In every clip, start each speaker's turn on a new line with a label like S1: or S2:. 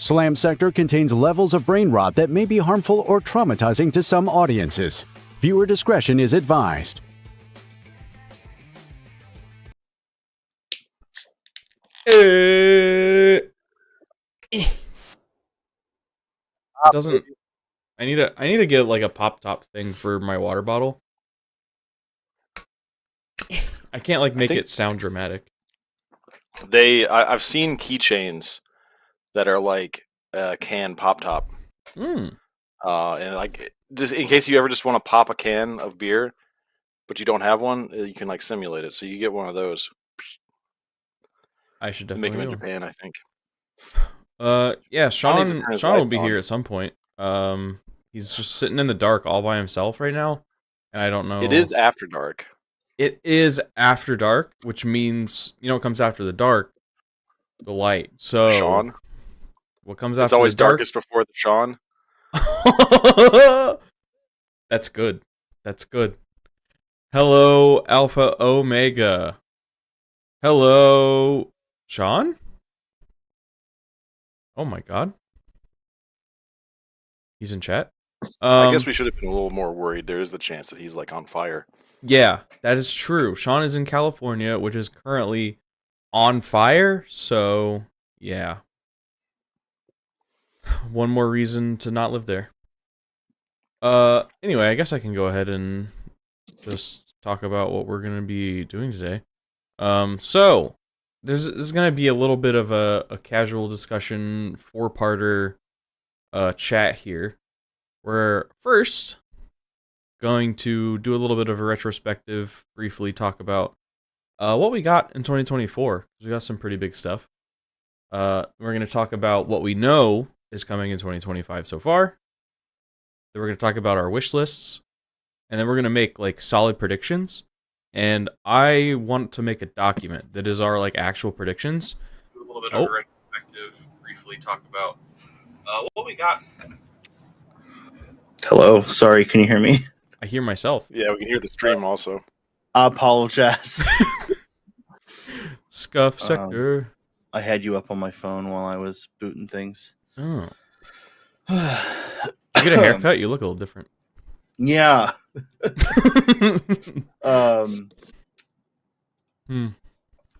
S1: Slam Sector contains levels of brain rot that may be harmful or traumatizing to some audiences. Viewer discretion is advised.
S2: It doesn't. I need to get like a pop top thing for my water bottle. I can't like make it sound dramatic.
S3: I've seen keychains that are like a can pop top. And like just in case you ever just want to pop a can of beer, but you don't have one, you can like simulate it. So you get one of those.
S2: I should definitely
S3: make them in Japan, I think.
S2: Yeah, Sean will be here at some point. He's just sitting in the dark all by himself right now, and I don't know.
S3: It is after dark.
S2: It is after dark, which means what comes after the dark? The light. So
S3: Sean.
S2: What comes after?
S3: It's always
S2: the dark?
S3: darkest before the Sean.
S2: That's good. That's good. Hello, Alpha Omega. Hello, Sean? Oh my god. He's in chat.
S3: I guess we should have been a little more worried. There is the chance that he's like on fire.
S2: Yeah, that is true. Sean is in California, which is currently on fire. So, yeah. One more reason to not live there. Anyway, I guess I can go ahead and just talk about what we're going to be doing today. So, this is going to be a little bit of a casual discussion, four-parter chat here. We're first going to do a little bit of a retrospective, briefly talk about what we got in 2024. We got some pretty big stuff. We're going to talk about what we know is coming in 2025 so far. Then we're going to talk about our wish lists. And then we're going to make like solid predictions. And I want to make a document that is our like actual predictions. Do a little bit of a retrospective, briefly talk about what we got.
S4: Hello, sorry, can you hear me?
S2: I hear myself.
S3: Yeah, we can hear the stream also.
S4: I apologize.
S2: Scuff Sector.
S4: I had you up on my phone while I was booting things.
S2: Oh. You get a haircut, you look a little different.
S4: Yeah. I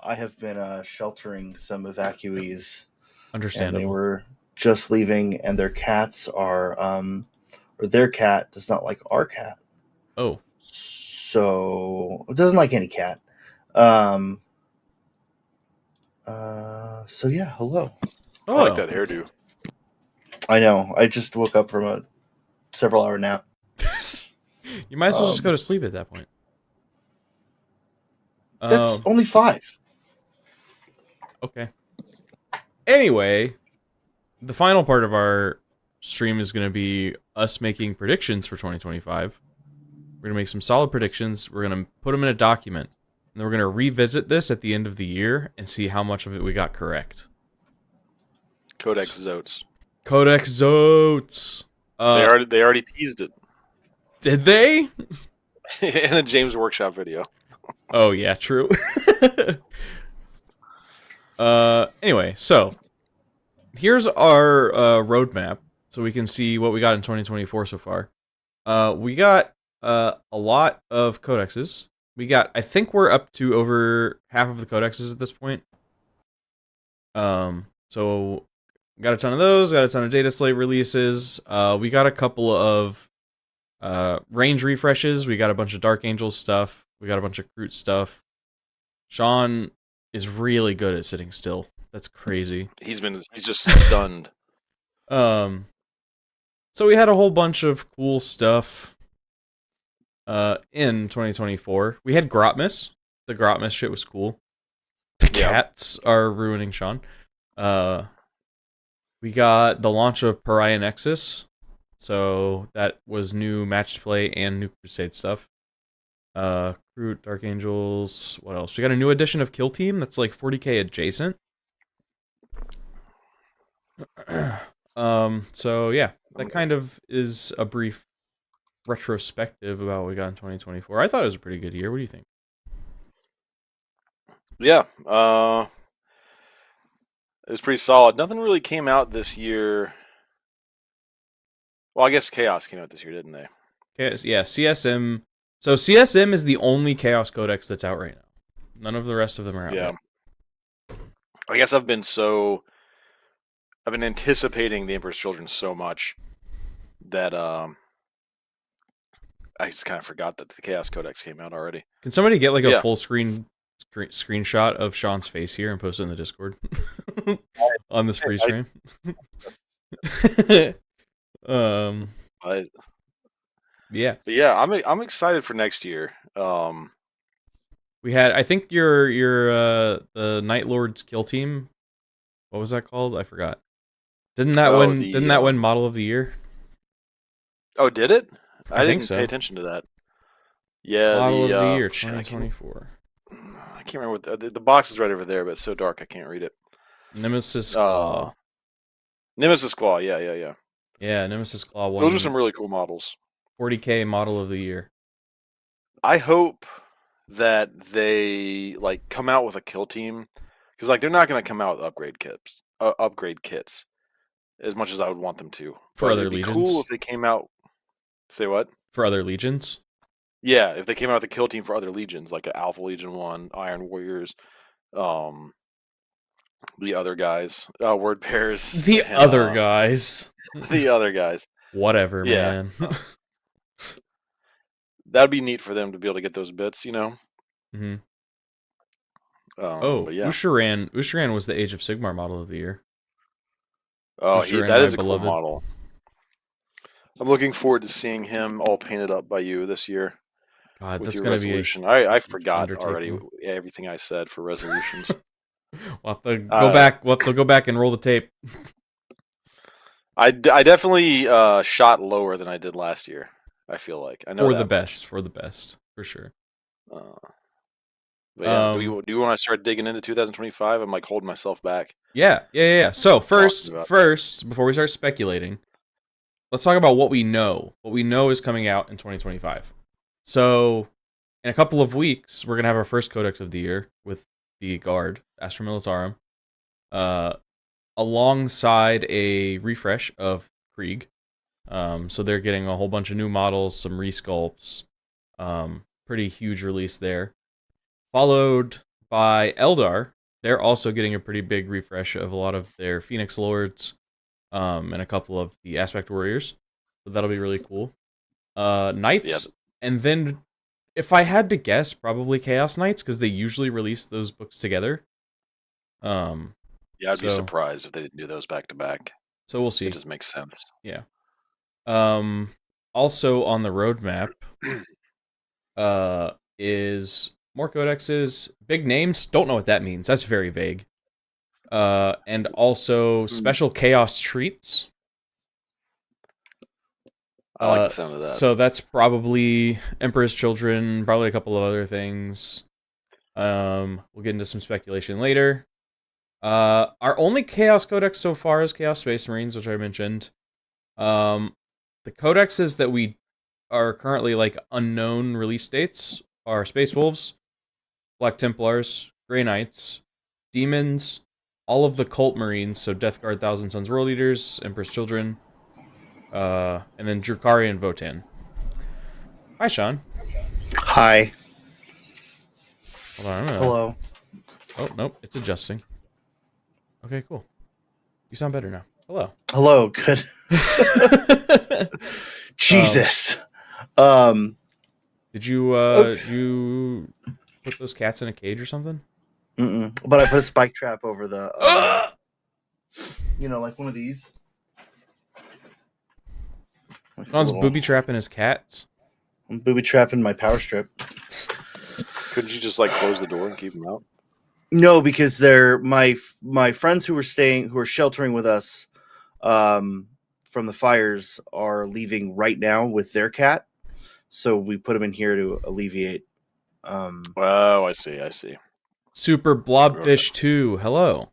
S4: have been sheltering some evacuees.
S2: Understandable.
S4: And they were just leaving, and their cats are, or their cat does not like our cat.
S2: Oh.
S4: So, it doesn't like any cat. So yeah, hello.
S3: Oh. I like that hairdo.
S4: I know. I just woke up from a several-hour nap.
S2: You might as well just go to sleep at that point.
S4: That's only 5.
S2: Okay. Anyway, the final part of our stream is going to be us making predictions for 2025. We're going to make some solid predictions. We're going to put them in a document. And then we're going to revisit this at the end of the year and see how much of it we got correct.
S3: Codex Zotes.
S2: Codex Zotes.
S3: They already teased it.
S2: Did they?
S3: In a James Workshop video.
S2: Oh, yeah, true. Anyway, so here's our roadmap so we can see what we got in 2024 so far. We got a lot of codexes. I think we're up to over half of the codexes at this point. So got a ton of those, got a ton of data slate releases. We got a couple of range refreshes. We got a bunch of Dark Angels stuff. We got a bunch of Groot stuff. Sean is really good at sitting still. That's crazy.
S3: He's just stunned.
S2: So we had a whole bunch of cool stuff in 2024. We had Grotmas. The Grotmas shit was cool. The cats are ruining Sean. We got the launch of Pariah Nexus. So that was new match play and new Crusade stuff. Groot, Dark Angels, what else? We got a new edition of Kill Team that's like 40k adjacent. So yeah, that kind of is a brief retrospective about what we got in 2024. I thought it was a pretty good year. What do you think?
S3: Yeah. It was pretty solid. Nothing really came out this year. Well, I guess Chaos came out this year, didn't they?
S2: Yeah, CSM. So CSM is the only Chaos Codex that's out right now. None of the rest of them are out yet.
S3: I guess I've been anticipating the Emperor's Children so much that I just kind of forgot that the Chaos Codex came out already.
S2: Can somebody get like a full screenshot of Sean's face here and post it in the Discord on this freeze frame? Yeah.
S3: But yeah, I'm excited for next year.
S2: We had, I think your the Night Lord's kill team. What was that called? I forgot. Didn't that win Model of the Year?
S3: Oh, did it? I
S2: think
S3: didn't
S2: so.
S3: pay attention to that. Yeah,
S2: Model of the Year 2024.
S3: I can't remember what the box is right over there, but it's so dark I can't read it.
S2: Nemesis Claw.
S3: Nemesis Claw. Yeah.
S2: Yeah, Nemesis Claw.
S3: Those are some really cool models.
S2: 40k Model of the Year.
S3: I hope that they like come out with a kill team, because like they're not going to come out with upgrade kits as much as I would want them to.
S2: For other legions.
S3: Cool if they came out. Say what?
S2: For other legions.
S3: Yeah, if they came out with a kill team for other legions, like an Alpha Legion 1, Iron Warriors, the other guys, Word Bears.
S2: The other guys.
S3: The other guys.
S2: Whatever, man.
S3: That'd be neat for them to be able to get those bits, you know?
S2: Mm-hmm.
S3: But yeah.
S2: Usharan was the Age of Sigmar Model of the Year.
S3: Oh, that is a cool model. I'm looking forward to seeing him all painted up by you this year.
S2: God, that's
S3: going to be I forgot already everything I said for resolutions.
S2: We'll have to go back. We'll have to go back and roll the tape.
S3: I definitely shot lower than I did last year. I feel like I know
S2: for the best, for sure.
S3: But yeah, do you want to start digging into 2025? I'm like holding myself back.
S2: Yeah. So first, before we start speculating, let's talk about what we know. What we know is coming out in 2025. So, in a couple of weeks, we're gonna have our first Codex of the year with the Guard, Astra Militarum, alongside a refresh of Krieg. So they're getting a whole bunch of new models, some resculpts, pretty huge release there. Followed by Eldar, they're also getting a pretty big refresh of a lot of their Phoenix Lords, and a couple of the Aspect Warriors. So that'll be really cool. Knights. Yep. And then, if I had to guess, probably Chaos Knights, because they usually release those books together.
S3: Yeah, I'd be surprised if they didn't do those back to back.
S2: So we'll see.
S3: It just makes sense.
S2: Yeah. Also on the roadmap, is more codexes, big names. Don't know what that means. That's very vague. And also special Chaos treats.
S3: I like the sound of that.
S2: So that's probably Emperor's Children, probably a couple of other things. We'll get into some speculation later. Our only Chaos Codex so far is Chaos Space Marines, which I mentioned. The codexes that we are currently like unknown release dates are Space Wolves, Black Templars, Grey Knights, Demons, all of the Cult Marines, so Death Guard, Thousand Sons World Eaters, Emperor's Children, and then Drukari and Votan. Hi, Sean.
S4: Hi.
S2: Hold on.
S4: Hello.
S2: Oh, nope. It's adjusting. Okay, cool. You sound better now. Hello.
S4: Hello. Good. Jesus.
S2: Did you put those cats in a cage or something?
S4: But I put a spike trap over the, like one of these.
S2: Sean's booby trapping his cats.
S4: I'm booby trapping my power strip.
S3: Couldn't you just like close the door and keep them out?
S4: No, because they're my friends who are sheltering with us from the fires are leaving right now with their cat. So we put them in here to alleviate.
S3: Oh, I see.
S2: Super Blobfish 2. Hello.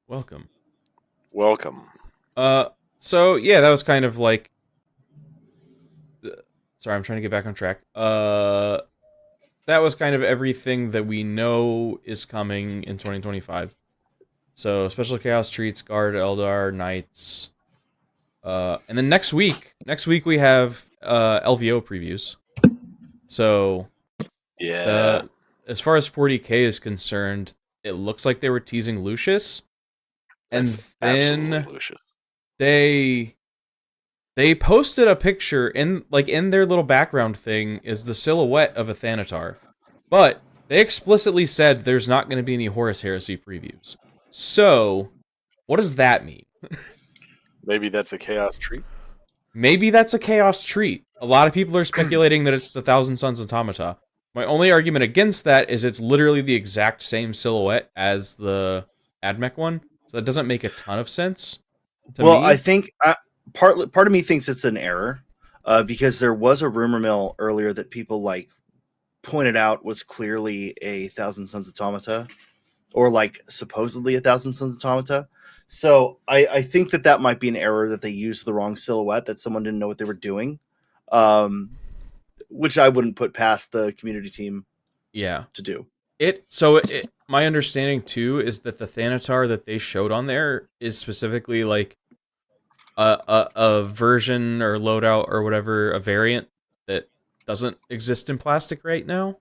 S2: Welcome. So yeah, that was kind of like sorry, I'm trying to get back on track. That was kind of everything that we know is coming in 2025. So special chaos treats, guard, Eldar, knights. And then next week we have LVO previews. So
S3: Yeah.
S2: as far as 40k is concerned, it looks like they were teasing Lucius, and
S3: That's
S2: then
S3: absolutely Lucius.
S2: they posted a picture in their little background thing is the silhouette of a Thanatar, but they explicitly said there's not going to be any Horus Heresy previews. So, what does that mean?
S3: Maybe that's a chaos treat.
S2: Maybe that's a chaos treat. A lot of people are speculating that it's the Thousand Sons Automata. My only argument against that is it's literally the exact same silhouette as the Admech one, so that doesn't make a ton of sense to me.
S4: I think part of me thinks it's an error because there was a rumor mill earlier that people like pointed out was clearly a Thousand Sons Automata, or like supposedly a Thousand Sons Automata. So I think that might be an error, that they used the wrong silhouette, that someone didn't know what they were doing, which I wouldn't put past the community team to do.
S2: My understanding too is that the Thanatar that they showed on there is specifically like a version or loadout or whatever, a variant that doesn't exist in plastic right now.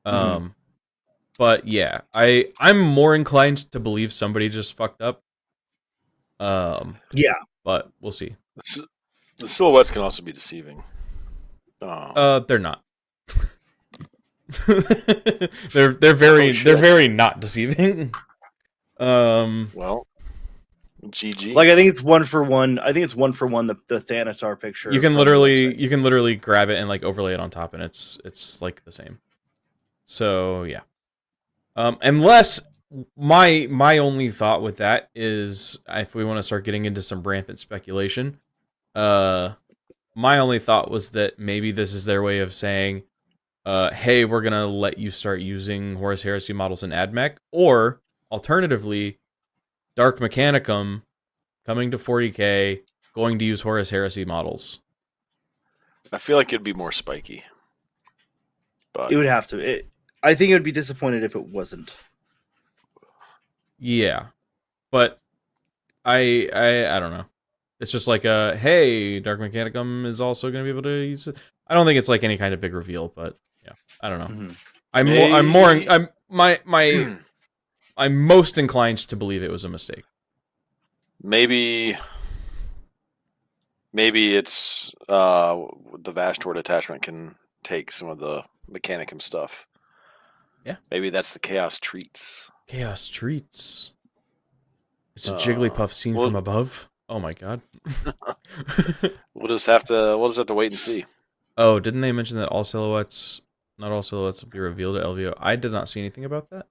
S2: But yeah, I'm more inclined to believe somebody just fucked up.
S4: Yeah,
S2: but we'll see.
S3: The silhouettes can also be deceiving.
S2: They're not. they're very not deceiving.
S3: Well, GG.
S4: Like I think it's one for one. I think it's one for one. The Thanatar picture.
S2: You can literally grab it and like overlay it on top, and it's like the same. So yeah. Unless my only thought with that is, if we want to start getting into some rampant speculation, my only thought was that maybe this is their way of saying, hey, we're gonna let you start using Horus Heresy models in AdMech, or alternatively, Dark Mechanicum coming to 40k, going to use Horus Heresy models.
S3: I feel like it'd be more spiky. But
S4: it would have to. I think it would be disappointed if it wasn't.
S2: Yeah, but I don't know. It's just like hey, Dark Mechanicum is also going to be able to use it. I don't think it's like any kind of big reveal, but yeah, I don't know. I'm most inclined to believe it was a mistake.
S3: Maybe it's the Vastor detachment can take some of the Mechanicum stuff.
S2: Yeah.
S3: Maybe that's the Chaos Treats.
S2: Chaos Treats. It's a Jigglypuff seen from above. Oh my god.
S3: We'll just have to wait and see.
S2: Oh, didn't they mention that not all silhouettes will be revealed at LVO? I did not see anything about that.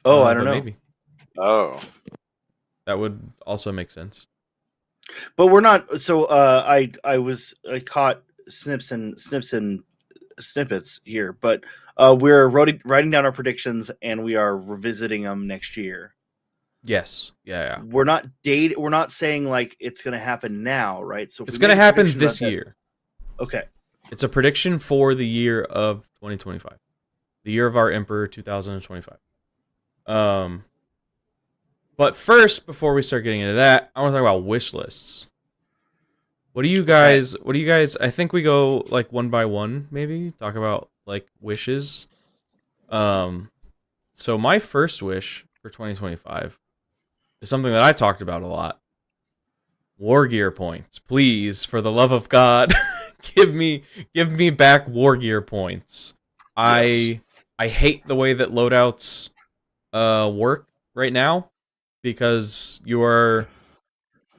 S4: Oh, I don't know.
S3: Maybe. Oh.
S2: That would also make sense.
S4: But we're not. So I caught snips and snippets here, but we're writing down our predictions and we are revisiting them next year.
S2: Yes. Yeah.
S4: We're not We're not saying like it's going to happen now, right? So
S2: it's going to happen this year.
S4: Okay.
S2: It's a prediction for the year of 2025, the year of our Emperor 2025. But first, before we start getting into that, I want to talk about wish lists. What do you guys? I think we go like one by one, maybe talk about like wishes. So my first wish for 2025 is something that I talked about a lot. War gear points, please, for the love of God, give me back war gear points. Yes. I hate the way that loadouts work right now, because you are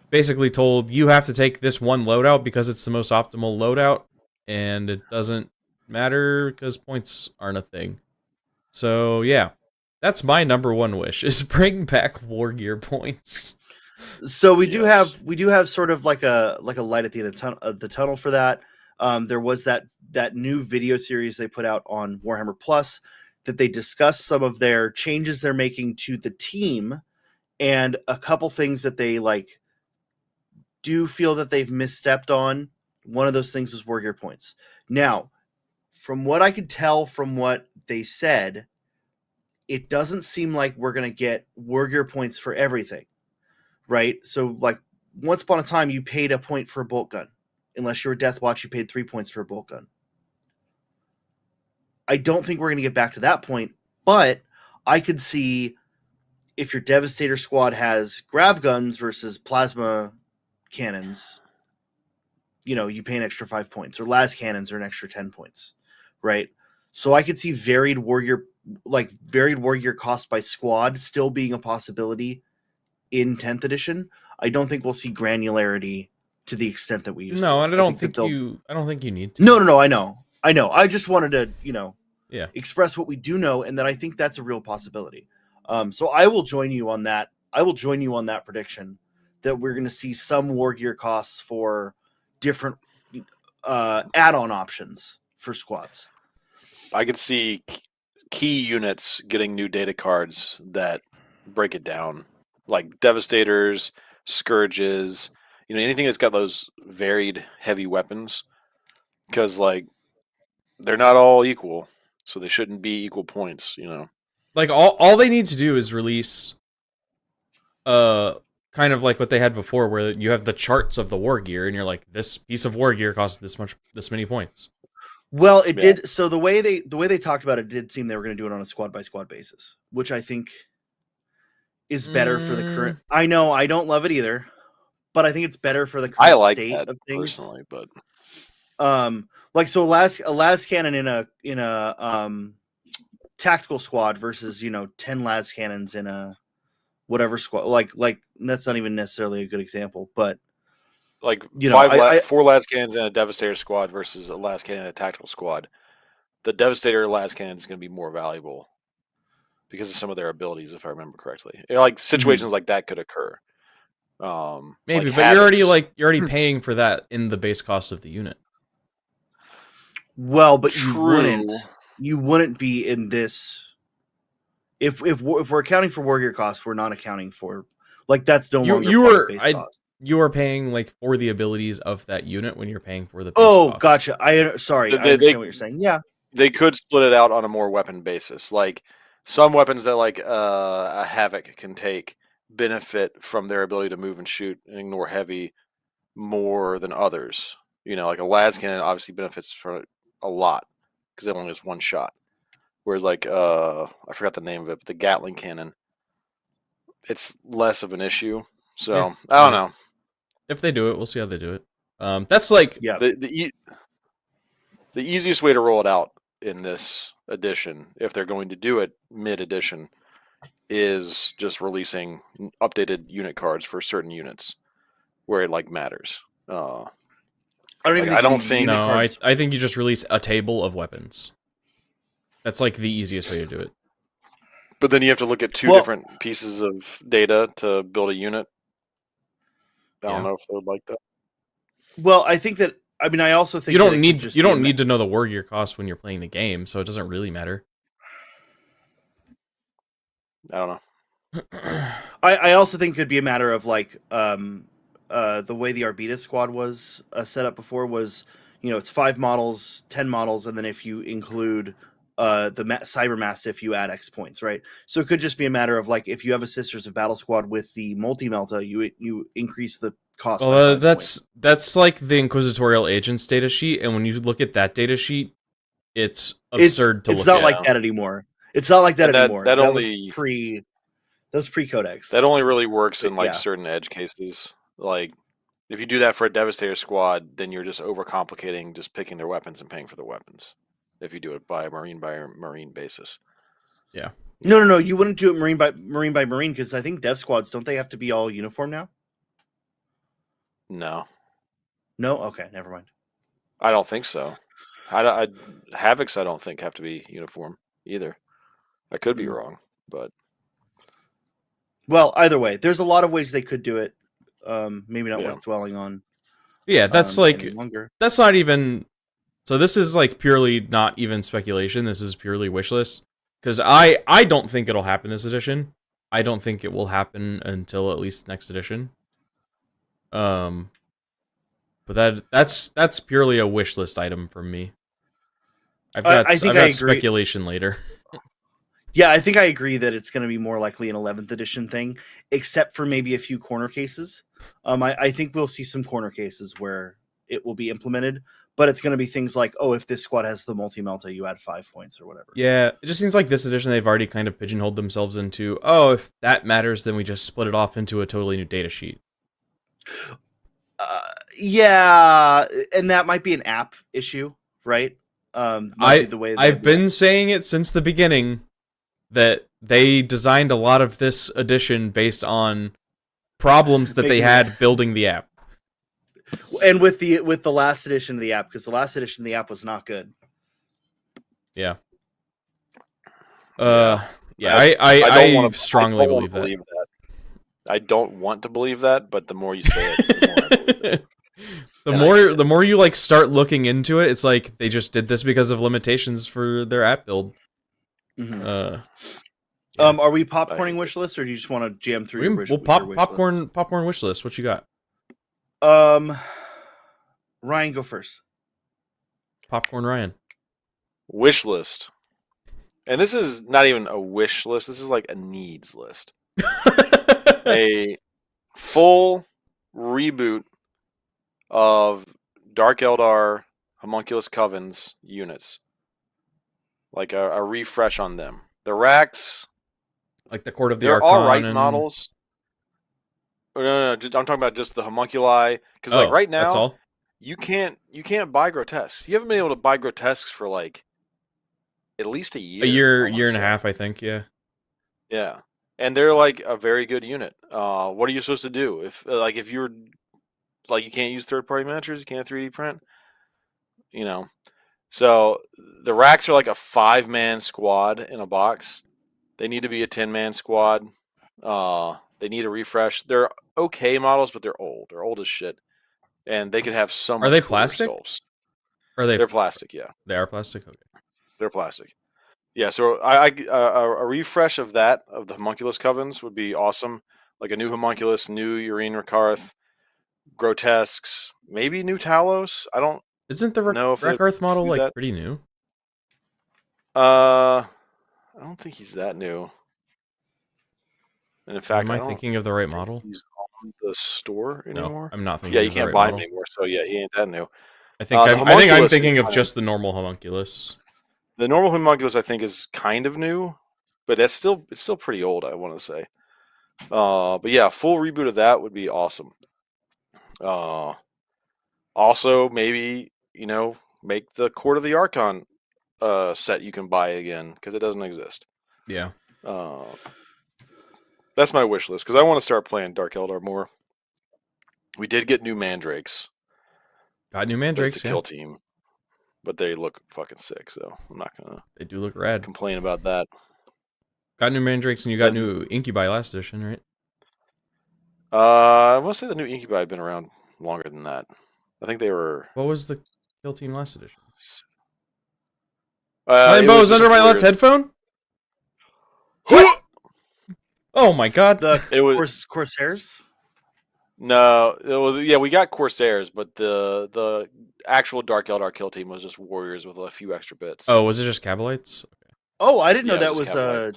S2: basically told you have to take this one loadout because it's the most optimal loadout, and it doesn't matter because points aren't a thing. So yeah, that's my number one wish, is bring back war gear points.
S4: So we do have sort of like a light at the end of the tunnel for that. There was that new video series they put out on Warhammer Plus that they discussed some of their changes they're making to the team, and a couple things that they like do feel that they've misstepped on. One of those things is war gear points. Now, from what I could tell from what they said, it doesn't seem like we're going to get war gear points for everything, right? So, like, once upon a time, you paid a point for a bolt gun. Unless you're a Death Watch, you paid 3 points for a bolt gun. I don't think we're going to get back to that point, but I could see if your Devastator squad has grav guns versus plasma cannons, you pay an extra 5 points, or las cannons are an extra 10 points, right? So I could see varied warrior cost by squad still being a possibility in 10th edition. I don't think we'll see granularity to the extent that we used to.
S2: No, and I don't think you need to.
S4: No, I know. I just wanted to,
S2: yeah,
S4: express what we do know, and that I think that's a real possibility. So I will join you on that. I will join you on that prediction that we're going to see some war gear costs for different add-on options for squads.
S3: I could see key units getting new data cards that break it down, like Devastators, Scourges, anything that's got those varied heavy weapons, because like they're not all equal, so they shouldn't be equal points.
S2: Like all they need to do is release, kind of like what they had before, where you have the charts of the war gear, and you're like, this piece of war gear costs this many points.
S4: Well, it did. So the way they talked about it did seem they were going to do it on a squad by squad basis, which I think is better for the current. I know I don't love it either, but I think it's better for the current state of things.
S3: Personally, but
S4: like so, a las cannon in a tactical squad versus 10 las cannons in a whatever squad. Like that's not even necessarily a good example, but.
S3: Like 4 las cannons in a Devastator squad versus a las cannon in a tactical squad. The Devastator las cannon is going to be more valuable because of some of their abilities, if I remember correctly. Like situations like that could occur.
S2: Maybe,
S3: like
S2: but you're already paying for that in the base cost of the unit.
S4: Well, but you wouldn't be in this. If we're accounting for war gear costs, we're not accounting for that's no longer cost.
S2: You are paying for the abilities of that unit when you're paying for the base cost.
S4: Gotcha. I understand what you're saying. Yeah,
S3: they could split it out on a more weapon basis. Like some weapons that a Havoc can take benefit from their ability to move and shoot and ignore heavy more than others. Like a las cannon obviously benefits from a lot because it only has one shot. Whereas I forgot the name of it, but the Gatling cannon, it's less of an issue. So yeah. I don't know.
S2: If they do it, we'll see how they do it. That's
S3: the easiest way to roll it out in this edition, if they're going to do it mid-edition, is just releasing updated unit cards for certain units where it matters. I
S2: think you just release a table of weapons. That's the easiest way to do it.
S3: But then you have to look at two different pieces of data to build a unit. I don't know if they would like that.
S4: Well, I think that I also think
S2: you don't need to know the war gear cost when you're playing the game, so it doesn't really matter.
S3: I don't know.
S4: I also think it could be a matter of the way the Arbitas squad was set up before was it's 5 models, 10 models, and then if you include the Cyber Mastiff, you add X points, right? So it could just be a matter of if you have a Sisters of Battle squad with the multi-melta, you increase the cost.
S2: Well, that's like the Inquisitorial Agents data sheet, and when you look at that data sheet, it's absurd to look at.
S4: It's not like that anymore. It's not like that anymore.
S3: That
S4: was pre-codex.
S3: That only really works in certain edge cases. If you do that for a Devastator squad, then you're just overcomplicating just picking their weapons and paying for the weapons. If you do it by marine basis.
S2: Yeah.
S4: No. You wouldn't do it marine by marine because I think dev squads, don't they have to be all uniform now?
S3: No.
S4: No? Okay, never mind.
S3: I don't think so. Havocs, I don't think, have to be uniform either. I could be wrong, but...
S4: Well, either way, there's a lot of ways they could do it. Maybe not worth dwelling on.
S2: Yeah, that's that's not even... So this is purely not even speculation. This is purely wishlist. Because I don't think it'll happen this edition. I don't think it will happen until at least next edition. But that's purely a wishlist item from me. I've got speculation later.
S4: Yeah, I think I agree that it's going to be more likely an 11th edition thing, except for maybe a few corner cases. I think we'll see some corner cases where it will be implemented, but it's going to be things like, oh, if this squad has the multi-melta, you add 5 points or whatever.
S2: Yeah, it just seems like this edition they've already kind of pigeonholed themselves into, oh, if that matters, then we just split it off into a totally new data sheet.
S4: Yeah, and that might be an app issue, right? Might be the way
S2: I've been saying it since the beginning that they designed a lot of this edition based on problems that they had building the app.
S4: And with the last edition of the app, because the last edition of the app was not good.
S2: Yeah.
S3: Yeah.
S2: I strongly believe that.
S3: I don't want to believe that, but the more you say it, the more I believe it.
S2: The more you like start looking into it, it's like they just did this because of limitations for their app build.
S4: Mm-hmm.
S2: Yeah.
S4: Are we popcorning wish list, or do you just want to jam through?
S2: We'll popcorn wish list. What you got?
S4: Ryan, go first.
S2: Popcorn Ryan.
S3: Wish list, and this is not even a wish list. This is like a needs list. A full reboot of Dark Eldar Homunculus Covens units, like a refresh on them. The racks,
S2: like the Court of the
S3: they're
S2: Archon
S3: all right
S2: and...
S3: models. No, I'm talking about just the homunculi. Because like right now,
S2: that's all?
S3: you can't buy grotesques. You haven't been able to buy grotesques for like at least a year.
S2: Year and a half, I think. Yeah.
S3: Yeah, and they're like a very good unit. What are you supposed to do if you're like you can't use third-party miniatures, you can't 3D print, you know? So the racks are like a 5-man squad in a box. They need to be a 10-man squad. They need a refresh. They're okay models, but they're old. They're old as shit, and they could have some.
S2: Are they plastic?
S3: Sculpts.
S2: They're
S3: plastic? Yeah,
S2: they are plastic. Okay,
S3: they're plastic. Yeah, so a refresh of that of the Homunculus Covens would be awesome. Like a new Homunculus, new Urine Rakarth, grotesques, maybe new Talos. I don't.
S2: Isn't the Rakarth model like pretty new?
S3: I don't think he's that new. And in fact,
S2: am I thinking of the right model?
S3: He's on the store anymore.
S2: No, I'm not thinking.
S3: Yeah, you can't buy him anymore. So yeah, he ain't that new.
S2: I think I'm thinking of just the normal homunculus.
S3: The normal homunculus, I think, is kind of new, but it's still pretty old. I want to say. But yeah, full reboot of that would be awesome. Also, maybe make the Court of the Archon set you can buy again because it doesn't exist.
S2: Yeah.
S3: That's my wish list because I want to start playing Dark Eldar more. We did get new mandrakes.
S2: Got new mandrakes.
S3: It's a kill team, but they look fucking sick. So I'm not gonna.
S2: They do look rad.
S3: Complain about that.
S2: Got new mandrakes and you got new incubi last edition, right?
S3: I want to say the new incubi have been around longer than that. I think they were.
S2: What was the kill team last edition?
S3: It
S2: was under my left headphone. Oh my god!
S4: It was Corsairs.
S3: No, it was we got Corsairs, but the actual Dark Eldar kill team was just warriors with a few extra bits.
S2: Oh, was it just Cabalites? Okay.
S4: Oh, I didn't know that was I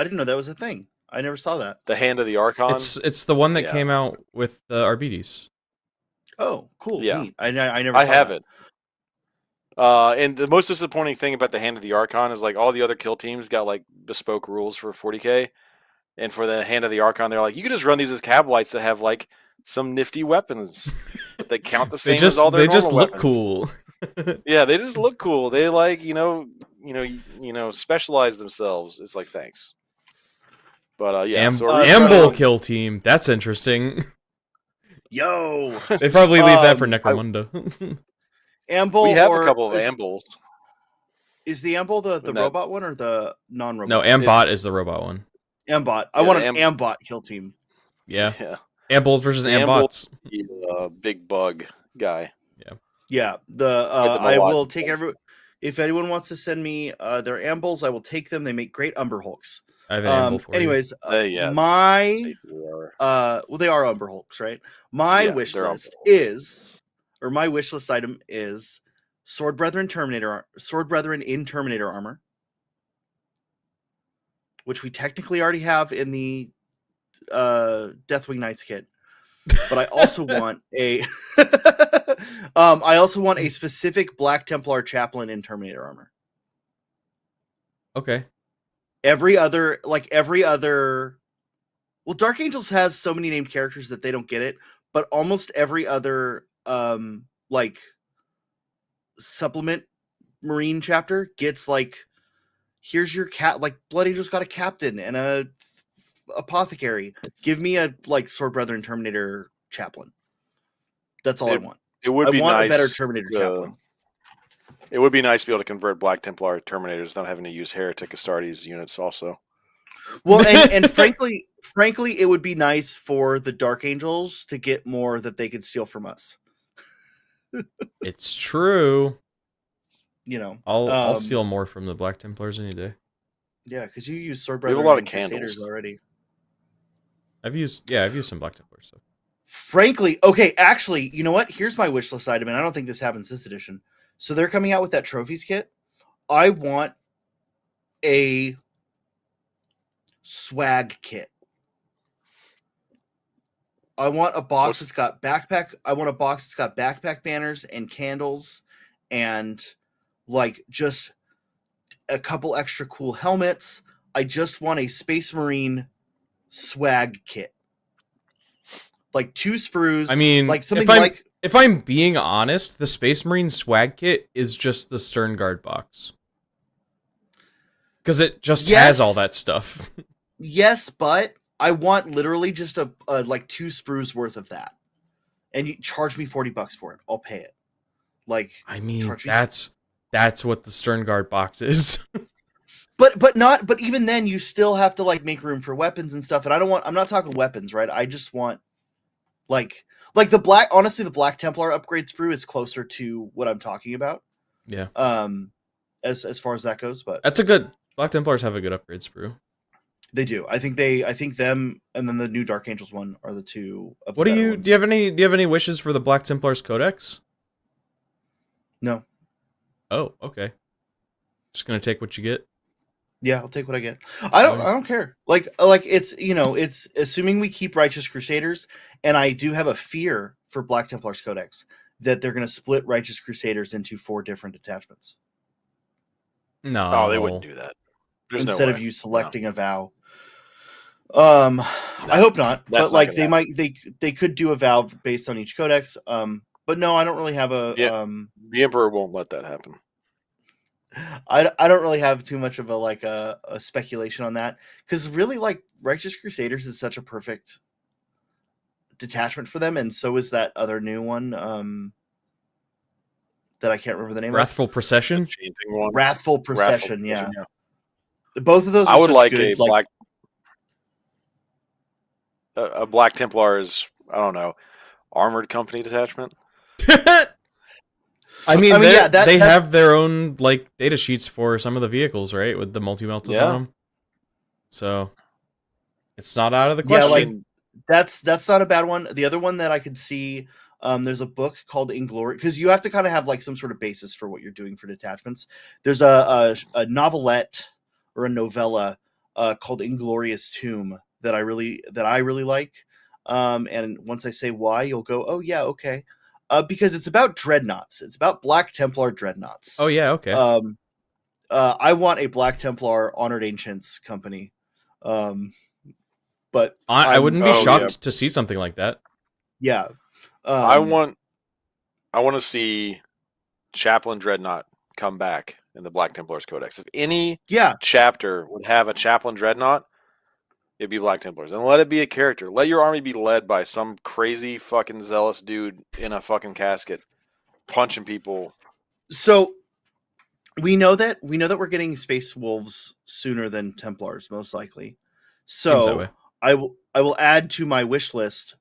S4: didn't know that was a thing. I never saw that.
S3: The Hand of the Archon.
S2: It's the one that came out with the Arbites.
S4: Oh, cool.
S3: Yeah,
S4: neat. I never.
S3: I have it. And the most disappointing thing about the Hand of the Archon is like all the other kill teams got like bespoke rules for 40k, and for the Hand of the Archon, they're like, you can just run these as Cabalites that have like some nifty weapons. But they count the same as all their normal weapons.
S2: Look cool.
S3: Yeah, they just look cool. They like specialize themselves. It's like thanks. But
S2: Amble kill team. That's interesting.
S4: Yo,
S2: they probably leave that for Necromunda.
S4: Amble.
S3: We have a couple of Ambles.
S4: Is the Amble the robot one or the non-robot?
S2: No, Ambot is the robot one.
S4: Ambot. I want an Ambot kill team.
S2: Yeah. Ambles versus Ambots.
S3: Big bug guy.
S4: Yeah. I will take if anyone wants to send me their Ambles, I will take them. They make great Umber Hulks.
S2: I have an Amble for
S4: anyways,
S2: you.
S4: my they are Umber Hulks, right? My wish list my wish list item is Sword Brethren in Terminator armor. which we technically already have in the Deathwing Knights kit. But I also want a I also want a specific Black Templar chaplain in Terminator armor.
S2: Okay.
S4: Every other well, Dark Angels has so many named characters that they don't get it, but almost every other like supplement Marine chapter gets like, here's your cat, like Blood Angel's got a captain and a apothecary. Give me a like Sword Brethren Terminator chaplain. That's all I want.
S3: It would be
S4: I want
S3: nice
S4: a better Terminator chaplain.
S3: It would be nice to be able to convert Black Templar Terminators without having to use Heretic Astartes units also.
S4: Well, and frankly, it would be nice for the Dark Angels to get more that they could steal from us.
S2: It's true.
S4: You know,
S2: I'll steal more from the Black Templars any day.
S4: Yeah, because you use Sword
S3: We have
S4: Brethren
S3: a lot of
S4: and Crusaders
S3: candles.
S4: already.
S2: I've used some Black Templar stuff.
S4: Frankly, okay, actually, you know what? Here's my wish list item, and I don't think this happens this edition. So they're coming out with that trophies kit. I want a swag kit. I want a box that's got backpack. I want a box that's got backpack banners and candles and like just a couple extra cool helmets. I just want a Space Marine swag kit. Like 2 sprues.
S2: I mean,
S4: like something
S2: if I'm being honest, the Space Marine swag kit is just the Stern Guard box. Because it just has all that stuff.
S4: Yes, but I want literally just a like 2 sprues worth of that. And you charge me $40 for it. I'll pay it. Like,
S2: I mean, that's what the Stern Guard box is.
S4: But even then you still have to like make room for weapons and stuff. And I'm not talking weapons, right? I just want like the Black Templar upgrade sprue is closer to what I'm talking about.
S2: Yeah.
S4: As far as that goes, but
S2: that's a good Black Templars have a good upgrade sprue.
S4: They do. I think them and then the new Dark Angels one are the two of the
S2: What do
S4: better
S2: you
S4: ones.
S2: do you have any wishes for the Black Templars Codex?
S4: No.
S2: Oh, okay. Just gonna take what you get.
S4: Yeah, I'll take what I get. I don't care. Like it's, you know, it's assuming we keep Righteous Crusaders, and I do have a fear for Black Templars Codex that they're going to split Righteous Crusaders into 4 different detachments.
S2: No.
S3: Oh, they wouldn't do that. There's
S4: instead
S3: no
S4: of
S3: way.
S4: you selecting a vow. I hope not. But like they could do a vow based on each codex. But no, I don't really have a
S3: the Emperor won't let that happen.
S4: I don't really have too much of a speculation on that, because really like Righteous Crusaders is such a perfect detachment for them, and so is that other new one that I can't remember the name
S2: Wrathful
S4: of.
S2: Procession?
S4: Wrathful Procession, yeah. Both of those
S3: I would like
S4: good,
S3: a Black Templar is, I don't know, armored company detachment.
S2: I mean,
S4: yeah,
S2: they have their own like data sheets for some of the vehicles, right? With the multi-meltas on them. So it's not out of the question.
S4: Yeah, like that's not a bad one. The other one that I could see, there's a book called Inglory, because you have to kind of have like some sort of basis for what you're doing for detachments. There's a novelette or a novella called Inglorious Tomb that I really like. And once I say why, you'll go, oh yeah, okay. Because it's about dreadnoughts. It's about Black Templar dreadnoughts.
S2: Oh yeah, okay.
S4: I want a Black Templar Honored Ancients company. But
S2: I wouldn't be shocked to see something like that.
S4: Yeah.
S3: I want to see Chaplain Dreadnought come back in the Black Templars Codex. If any chapter would have a Chaplain Dreadnought, it'd be Black Templars. And let it be a character. Let your army be led by some crazy fucking zealous dude in a fucking casket punching people.
S4: So we know that we're getting Space Wolves sooner than Templars, most likely. So I will add to my wish list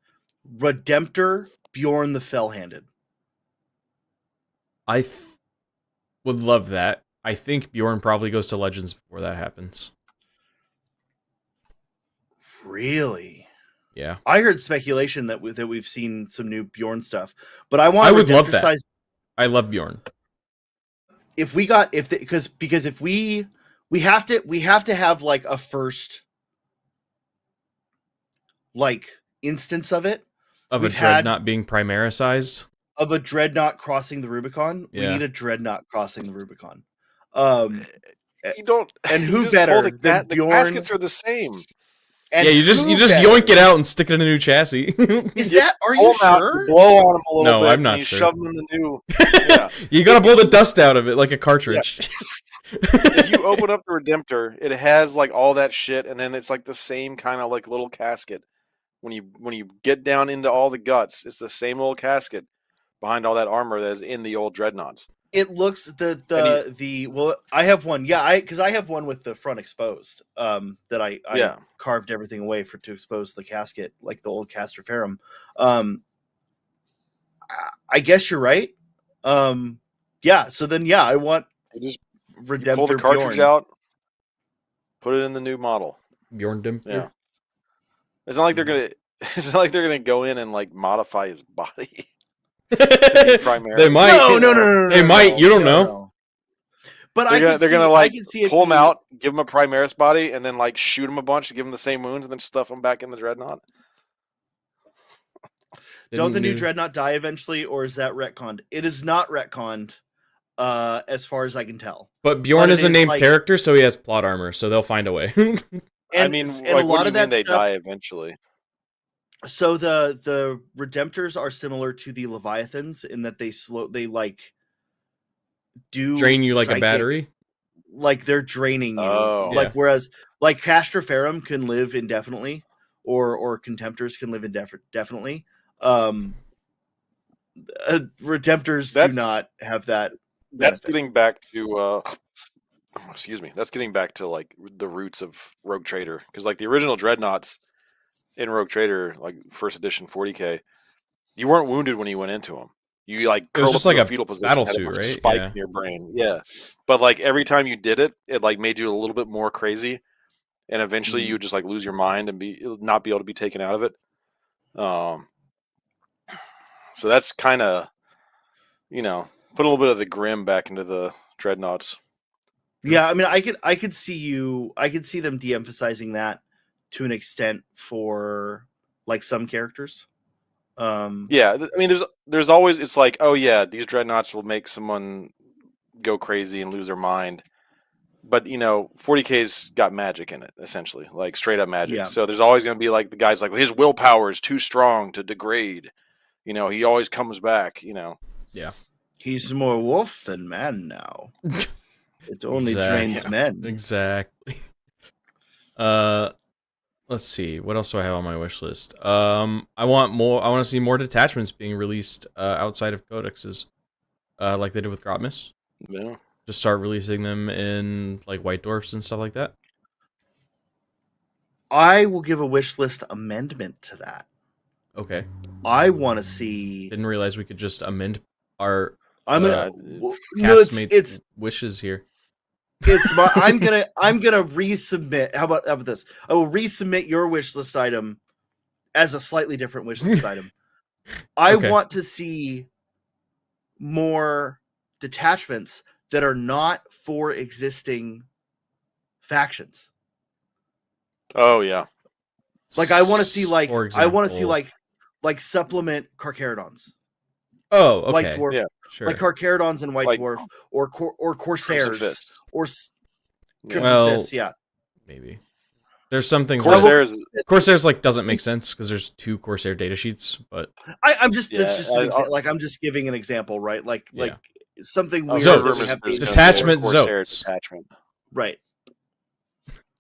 S4: Redemptor Bjorn the Fell-Handed.
S2: I would love that. I think Bjorn probably goes to Legends before that happens.
S4: Really?
S2: Yeah.
S4: I heard speculation that we've seen some new Bjorn stuff, but
S2: I would love that. I love Bjorn.
S4: Because if we We have to have like a first like instance of it.
S2: Of
S4: We've
S2: a
S4: had-
S2: dreadnought being primaricized.
S4: Of a dreadnought crossing the Rubicon.
S2: Yeah.
S4: We need a dreadnought crossing the Rubicon.
S3: You don't.
S4: And
S3: you
S4: who
S3: just
S4: better
S3: pull the
S4: than
S3: the
S4: Bjorn?
S3: caskets are the same.
S4: And
S2: yeah, you just
S4: who better?
S2: yoink it out and stick it in a new chassis.
S4: Is that? Are
S3: Pull
S4: you
S3: 'em out,
S4: sure?
S3: you blow on them a little
S2: No,
S3: bit,
S2: I'm not
S3: and you
S2: sure.
S3: shove them in the new. Yeah.
S2: You gotta blow the dust out of it like a cartridge.
S3: If you open up the Redemptor, it has like all that shit, and then it's like the same kind of like little casket. When you get down into all the guts, it's the same little casket behind all that armor that is in the old dreadnoughts.
S4: It looks the well. I have one. Yeah, because I have one with the front exposed. That I
S3: Yeah.
S4: carved everything away to expose the casket, like the old Castor Ferrum. I guess you're right. Yeah. So then, yeah, I want
S3: You just
S4: Redemptor
S3: pull the cartridge
S4: Bjorn.
S3: out, put it in the new model.
S2: Bjorn Dim.
S3: Yeah. It's not like they're gonna. It's not like they're gonna go in and like modify his body. Primary.
S2: They might.
S4: No.
S2: They might. You don't know.
S4: No. But
S3: They're gonna like
S4: I can see it
S3: pull him
S4: being-
S3: out, give him a Primaris body, and then like shoot him a bunch to give him the same wounds, and then stuff him back in the dreadnought.
S4: Don't the new
S2: Didn't
S4: dreadnought die eventually, or is that retconned? It is not retconned, as far as I can tell.
S2: But Bjorn
S4: But
S2: is
S4: it
S2: a
S4: is
S2: named
S4: like-
S2: character, so he has plot armor, so they'll find a way.
S4: And,
S3: I mean,
S4: and
S3: like,
S4: a
S3: what
S4: lot
S3: do
S4: of
S3: you mean
S4: that
S3: they
S4: stuff.
S3: die eventually?
S4: So the Redemptors are similar to the Leviathans in that they like do
S2: Drain you like a
S4: psychic-
S2: battery.
S4: like they're draining you.
S3: Oh.
S4: Like
S2: Yeah.
S4: whereas like Castor Ferrum can live indefinitely, or Contemptors can live indefinitely. Redemptors
S3: That's-
S4: do not have that.
S3: That's
S4: benefit.
S3: getting back to excuse me. That's getting back to like the roots of Rogue Trader, because like the original dreadnoughts in Rogue Trader, like first edition 40k, you weren't wounded when you went into them. You like
S2: It was
S3: curled
S2: just
S3: up in
S2: like
S3: a
S2: a
S3: fetal position,
S2: battle
S3: had a
S2: suit,
S3: bunch of
S2: right?
S3: spike
S2: Yeah.
S3: in your brain. Yeah, but like every time you did it, it like made you a little bit more crazy, and eventually you would just like lose your mind and not be able to be taken out of it. So that's kind of, put a little bit of the grim back into the dreadnoughts.
S4: Yeah, I mean, I could see them de-emphasizing that to an extent for like some characters.
S3: Yeah, I mean, there's always, it's like, oh yeah, these dreadnoughts will make someone go crazy and lose their mind, but 40k's got magic in it, essentially, like straight up magic.
S4: Yeah.
S3: So there's always going to be like the guys like, well, his willpower is too strong to degrade. He always comes back.
S4: He's more wolf than man now. It only drains men.
S2: Exactly. Let's see. What else do I have on my wish list? I want to see more detachments being released outside of codexes, like they did with Grotmus.
S3: Yeah.
S2: Just start releasing them in like White Dwarfs and stuff like that.
S4: I will give a wish list amendment to that.
S2: Okay.
S4: I want to see.
S2: Didn't realize we could just amend our
S4: I'm gonna.
S3: Uh,
S4: No,
S2: castmate
S4: it's
S2: wishes here.
S4: my. I'm gonna resubmit. How about this? I will resubmit your wish list item as a slightly different wish list item. I
S2: Okay.
S4: want to see more detachments that are not for existing factions.
S3: Oh yeah.
S4: Like I want to see like
S2: For
S4: I want to see
S2: example-
S4: like supplement Carcharodons,
S2: Oh, okay.
S4: White Dwarf,
S3: Yeah.
S2: Sure.
S4: like Carcharodons and White
S3: Like-
S4: Dwarf, or
S3: Crimson
S4: Corsairs,
S3: Fist.
S4: or Crimson
S2: Well,
S4: Fist. Yeah,
S2: Maybe. There's some things
S3: Corsairs.
S2: like doesn't make sense because there's 2 Corsair data sheets, but
S4: I'm just
S3: Yeah,
S4: that's just an like I'm just giving an example, right? Like something weird.
S2: Zotes.
S4: that we
S3: rumors
S4: have
S3: there's
S4: been-
S3: gonna be a
S2: Detachment
S3: Corsair
S2: Zotes.
S3: detachment.
S4: right?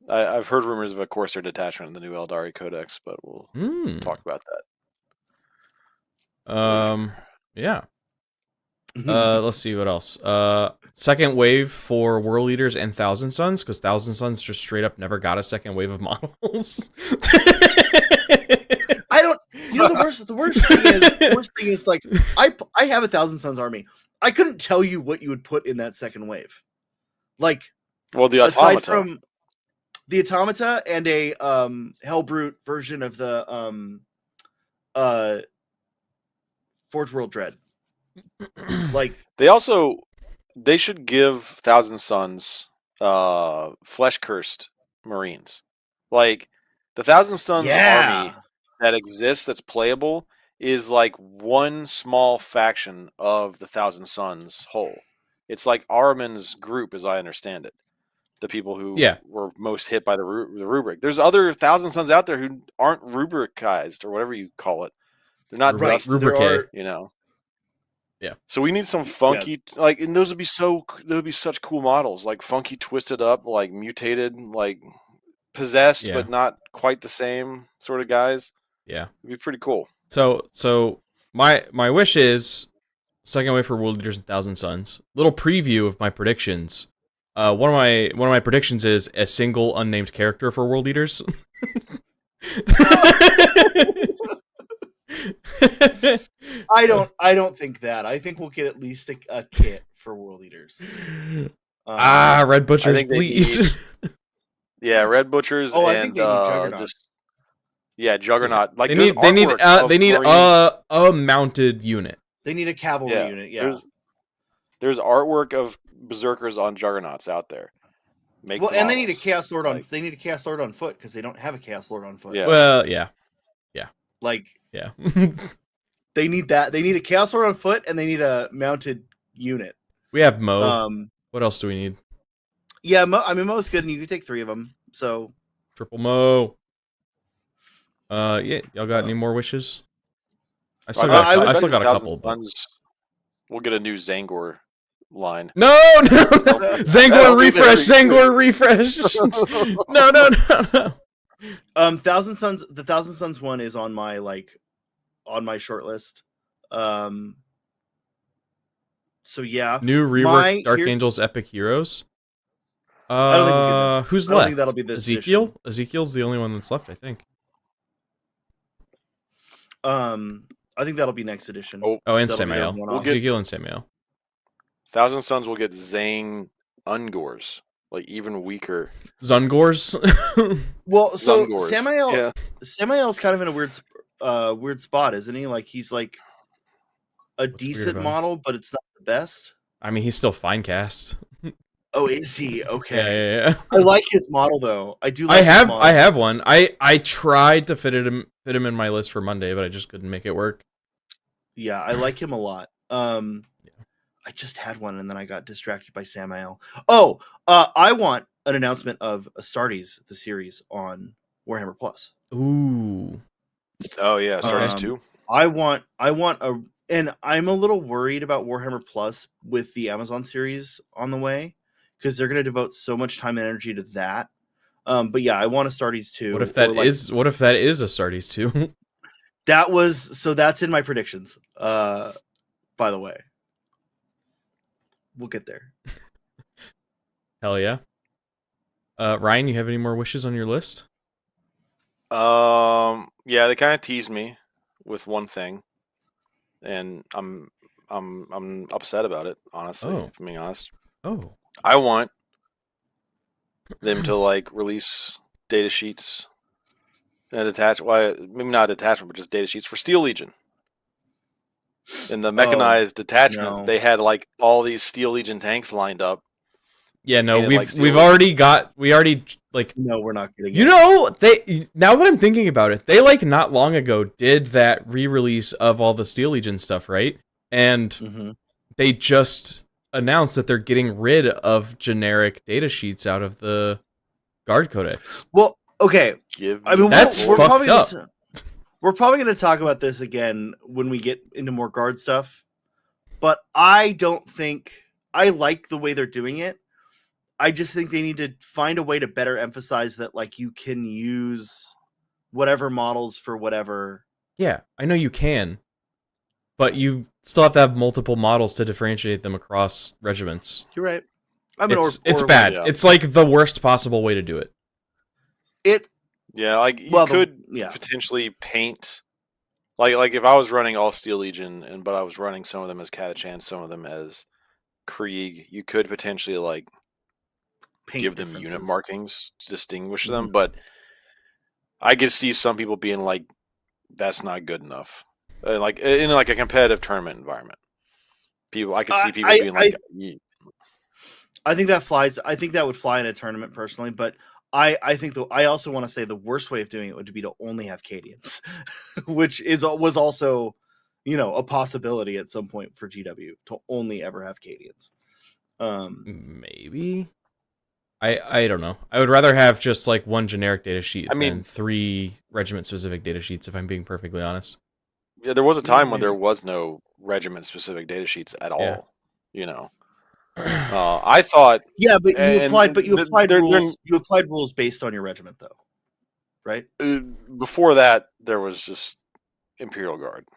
S3: I've heard rumors of a Corsair detachment in the new Eldari Codex, but we'll talk about that.
S2: Yeah. Let's see what else. Second wave for World Leaders and Thousand Suns, because Thousand Suns just straight up never got a second wave of models.
S4: I don't. The worst thing is like I have a Thousand Suns army. I couldn't tell you what you would put in that second wave. Like
S3: Well, the
S4: aside
S3: Automata.
S4: from the Automata and a Hellbrute version of the Forge World Dread. Like
S3: They should give Thousand Suns flesh cursed Marines. Like the Thousand Sons army that exists that's playable is like one small faction of the Thousand Sons whole. It's like Armin's group, as I understand it. The people who were most hit by the rubric. There's other Thousand Sons out there who aren't rubricized or whatever you call it. They're not dusted, you know.
S2: Yeah.
S3: So we need some funky like, and those would be such cool models, like funky, twisted up, like mutated, like possessed, but not quite the same sort of guys.
S2: Yeah,
S3: it'd be pretty cool.
S2: So my wish is second wave for World Leaders and Thousand Sons. Little preview of my predictions. One of my predictions is a single unnamed character for World Leaders.
S4: I don't think that. I think we'll get at least a kit for World Leaders.
S2: Red Butchers, please.
S3: Red Butchers.
S4: Oh, I think they need Juggernaut.
S3: Juggernaut. Like
S2: they need a mounted unit.
S4: They need a cavalry unit. Yeah.
S3: There's artwork of berserkers on Juggernauts out there.
S4: And they need a Chaos Lord on. They need a Chaos Lord on foot because they don't have a Chaos Lord on foot.
S2: Yeah. Well, yeah.
S4: They need that. They need a Chaos Lord on foot, and they need a mounted unit.
S2: We have Mo. What else do we need?
S4: Yeah, Mo's good, and you can take 3 of them. So
S2: triple Mo. Y'all got any more wishes? I still got a couple.
S3: We'll get a new Zangor line.
S2: No. Zangor refresh. No.
S4: Thousand Sons. The Thousand Sons one is on my short list. So yeah.
S2: New rework Dark Angels Epic Heroes.
S4: I don't think we'll get that.
S2: Who's
S4: I don't
S2: left?
S4: think that'll be this
S2: Ezekiel.
S4: edition.
S2: Ezekiel's the only one that's left, I think.
S4: I think that'll be next edition.
S2: And Samael. Ezekiel and Samael.
S3: Thousand Sons will get Zang Ungors, like even weaker.
S2: Zungors.
S4: Well, so
S3: Zungors.
S4: Samael's kind of in a weird spot, isn't he? Like he's like a decent model, but it's not the best.
S2: I mean, he's still fine cast.
S4: Oh, is he? Okay.
S2: Yeah.
S4: I like his model though. I do.
S2: I have one. I tried to fit him in my list for Monday, but I just couldn't make it work.
S4: Yeah, I like him a lot. I just had one and then I got distracted by Samael. Oh, I want an announcement of Astartes, the series on Warhammer Plus.
S2: Ooh.
S3: Oh yeah, Astartes 2.
S4: I want and I'm a little worried about Warhammer Plus with the Amazon series on the way because they're going to devote so much time and energy to that. But yeah, I want Astartes 2.
S2: What if that is Astartes 2?
S4: That's in my predictions. By the way. We'll get there.
S2: Hell yeah. Ryan, you have any more wishes on your list?
S3: Yeah, they kind of teased me with one thing, and I'm upset about it. Honestly, if I'm being honest.
S2: Oh.
S3: I want them to release data sheets and maybe not a detachment, but just data sheets for Steel Legion. In the mechanized detachment, they had all these Steel Legion tanks lined up.
S2: Yeah, no,
S3: and,
S2: we already
S4: No, we're not getting
S2: it. Now that I'm thinking about it, they not long ago did that re-release of all the Steel Legion stuff, right? And they just announced that they're getting rid of generic data sheets out of the Guard Codex.
S4: Well, okay.
S2: That's fucked up.
S4: We're probably going to talk about this again when we get into more Guard stuff, but I don't think I like the way they're doing it. I just think they need to find a way to better emphasize that you can use whatever models for whatever.
S2: Yeah, I know you can, but you still have to have multiple models to differentiate them across regiments.
S4: You're right.
S2: It's bad. Yeah. It's the worst possible way to do it.
S3: You could potentially paint, if I was running all Steel Legion, but I was running some of them as Catachan, some of them as Krieg, you could potentially give them unit markings to distinguish them. But I could see some people being that's not good enough. In a competitive tournament environment, I could see people being
S4: I think that flies. I think that would fly in a tournament personally, but I think I also want to say the worst way of doing it would be to only have Cadians, which was also, a possibility at some point for GW to only ever have Cadians.
S2: Maybe. I don't know. I would rather have just like one generic data sheet than 3 regiment-specific data sheets, if I'm being perfectly honest.
S3: Yeah, there was a time when there was no regiment-specific data sheets at all. I thought.
S4: Yeah, but you applied rules. You applied rules based on your regiment, though, right?
S3: Before that, there was just Imperial Guard.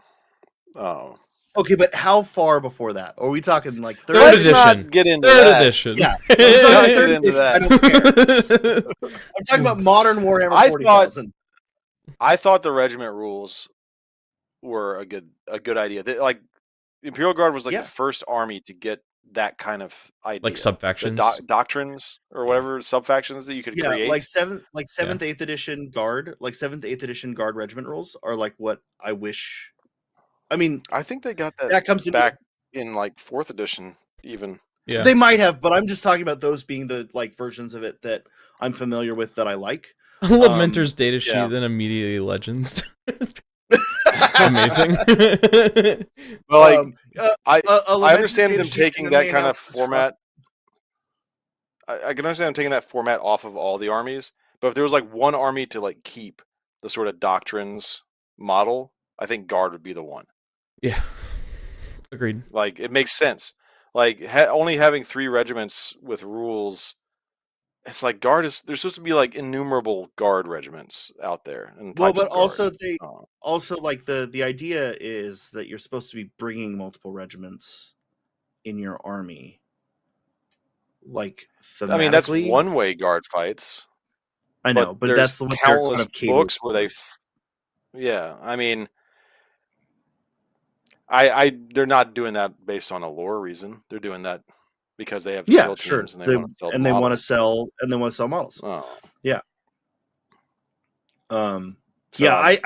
S4: Okay, but how far before that? Are we talking like
S2: third edition?
S3: Not get into
S2: third
S3: that.
S2: edition.
S4: Yeah,
S3: third edition.
S4: I don't care. I'm talking about modern Warhammer 40,000.
S3: I thought the regiment rules were a good idea. Like Imperial Guard was like the first army to get that kind of idea,
S2: like subfactions,
S3: doctrines or whatever subfactions that you could create.
S4: Like seventh, 8th edition Guard, like 7th, 8th edition Guard regiment rules are like what I wish. I mean,
S3: I think they got that
S4: comes
S3: back in like 4th edition, even.
S2: Yeah,
S4: they might have, but I'm just talking about those being the like versions of it that I'm familiar with that I like.
S2: Lamenter's data sheet, then immediately Legends. Amazing.
S3: Well, I understand them taking that kind of format. I can understand them taking that format off of all the armies, but if there was like one army to like keep the sort of doctrines model, I think Guard would be the one.
S2: Yeah, agreed.
S3: Like it makes sense. Like only having 3 regiments with rules. It's like Guard is. There's supposed to be like innumerable Guard regiments out there.
S4: Well, but also also like the idea is that you're supposed to be bringing multiple regiments in your army. Like thematically.
S3: I mean, that's one way Guard fights.
S4: I know, but that's the
S3: countless books where they've. Yeah, I mean, they're not doing that based on a lore reason. They're doing that because they have teams and they want to sell
S4: models.
S3: Oh.
S4: Yeah. I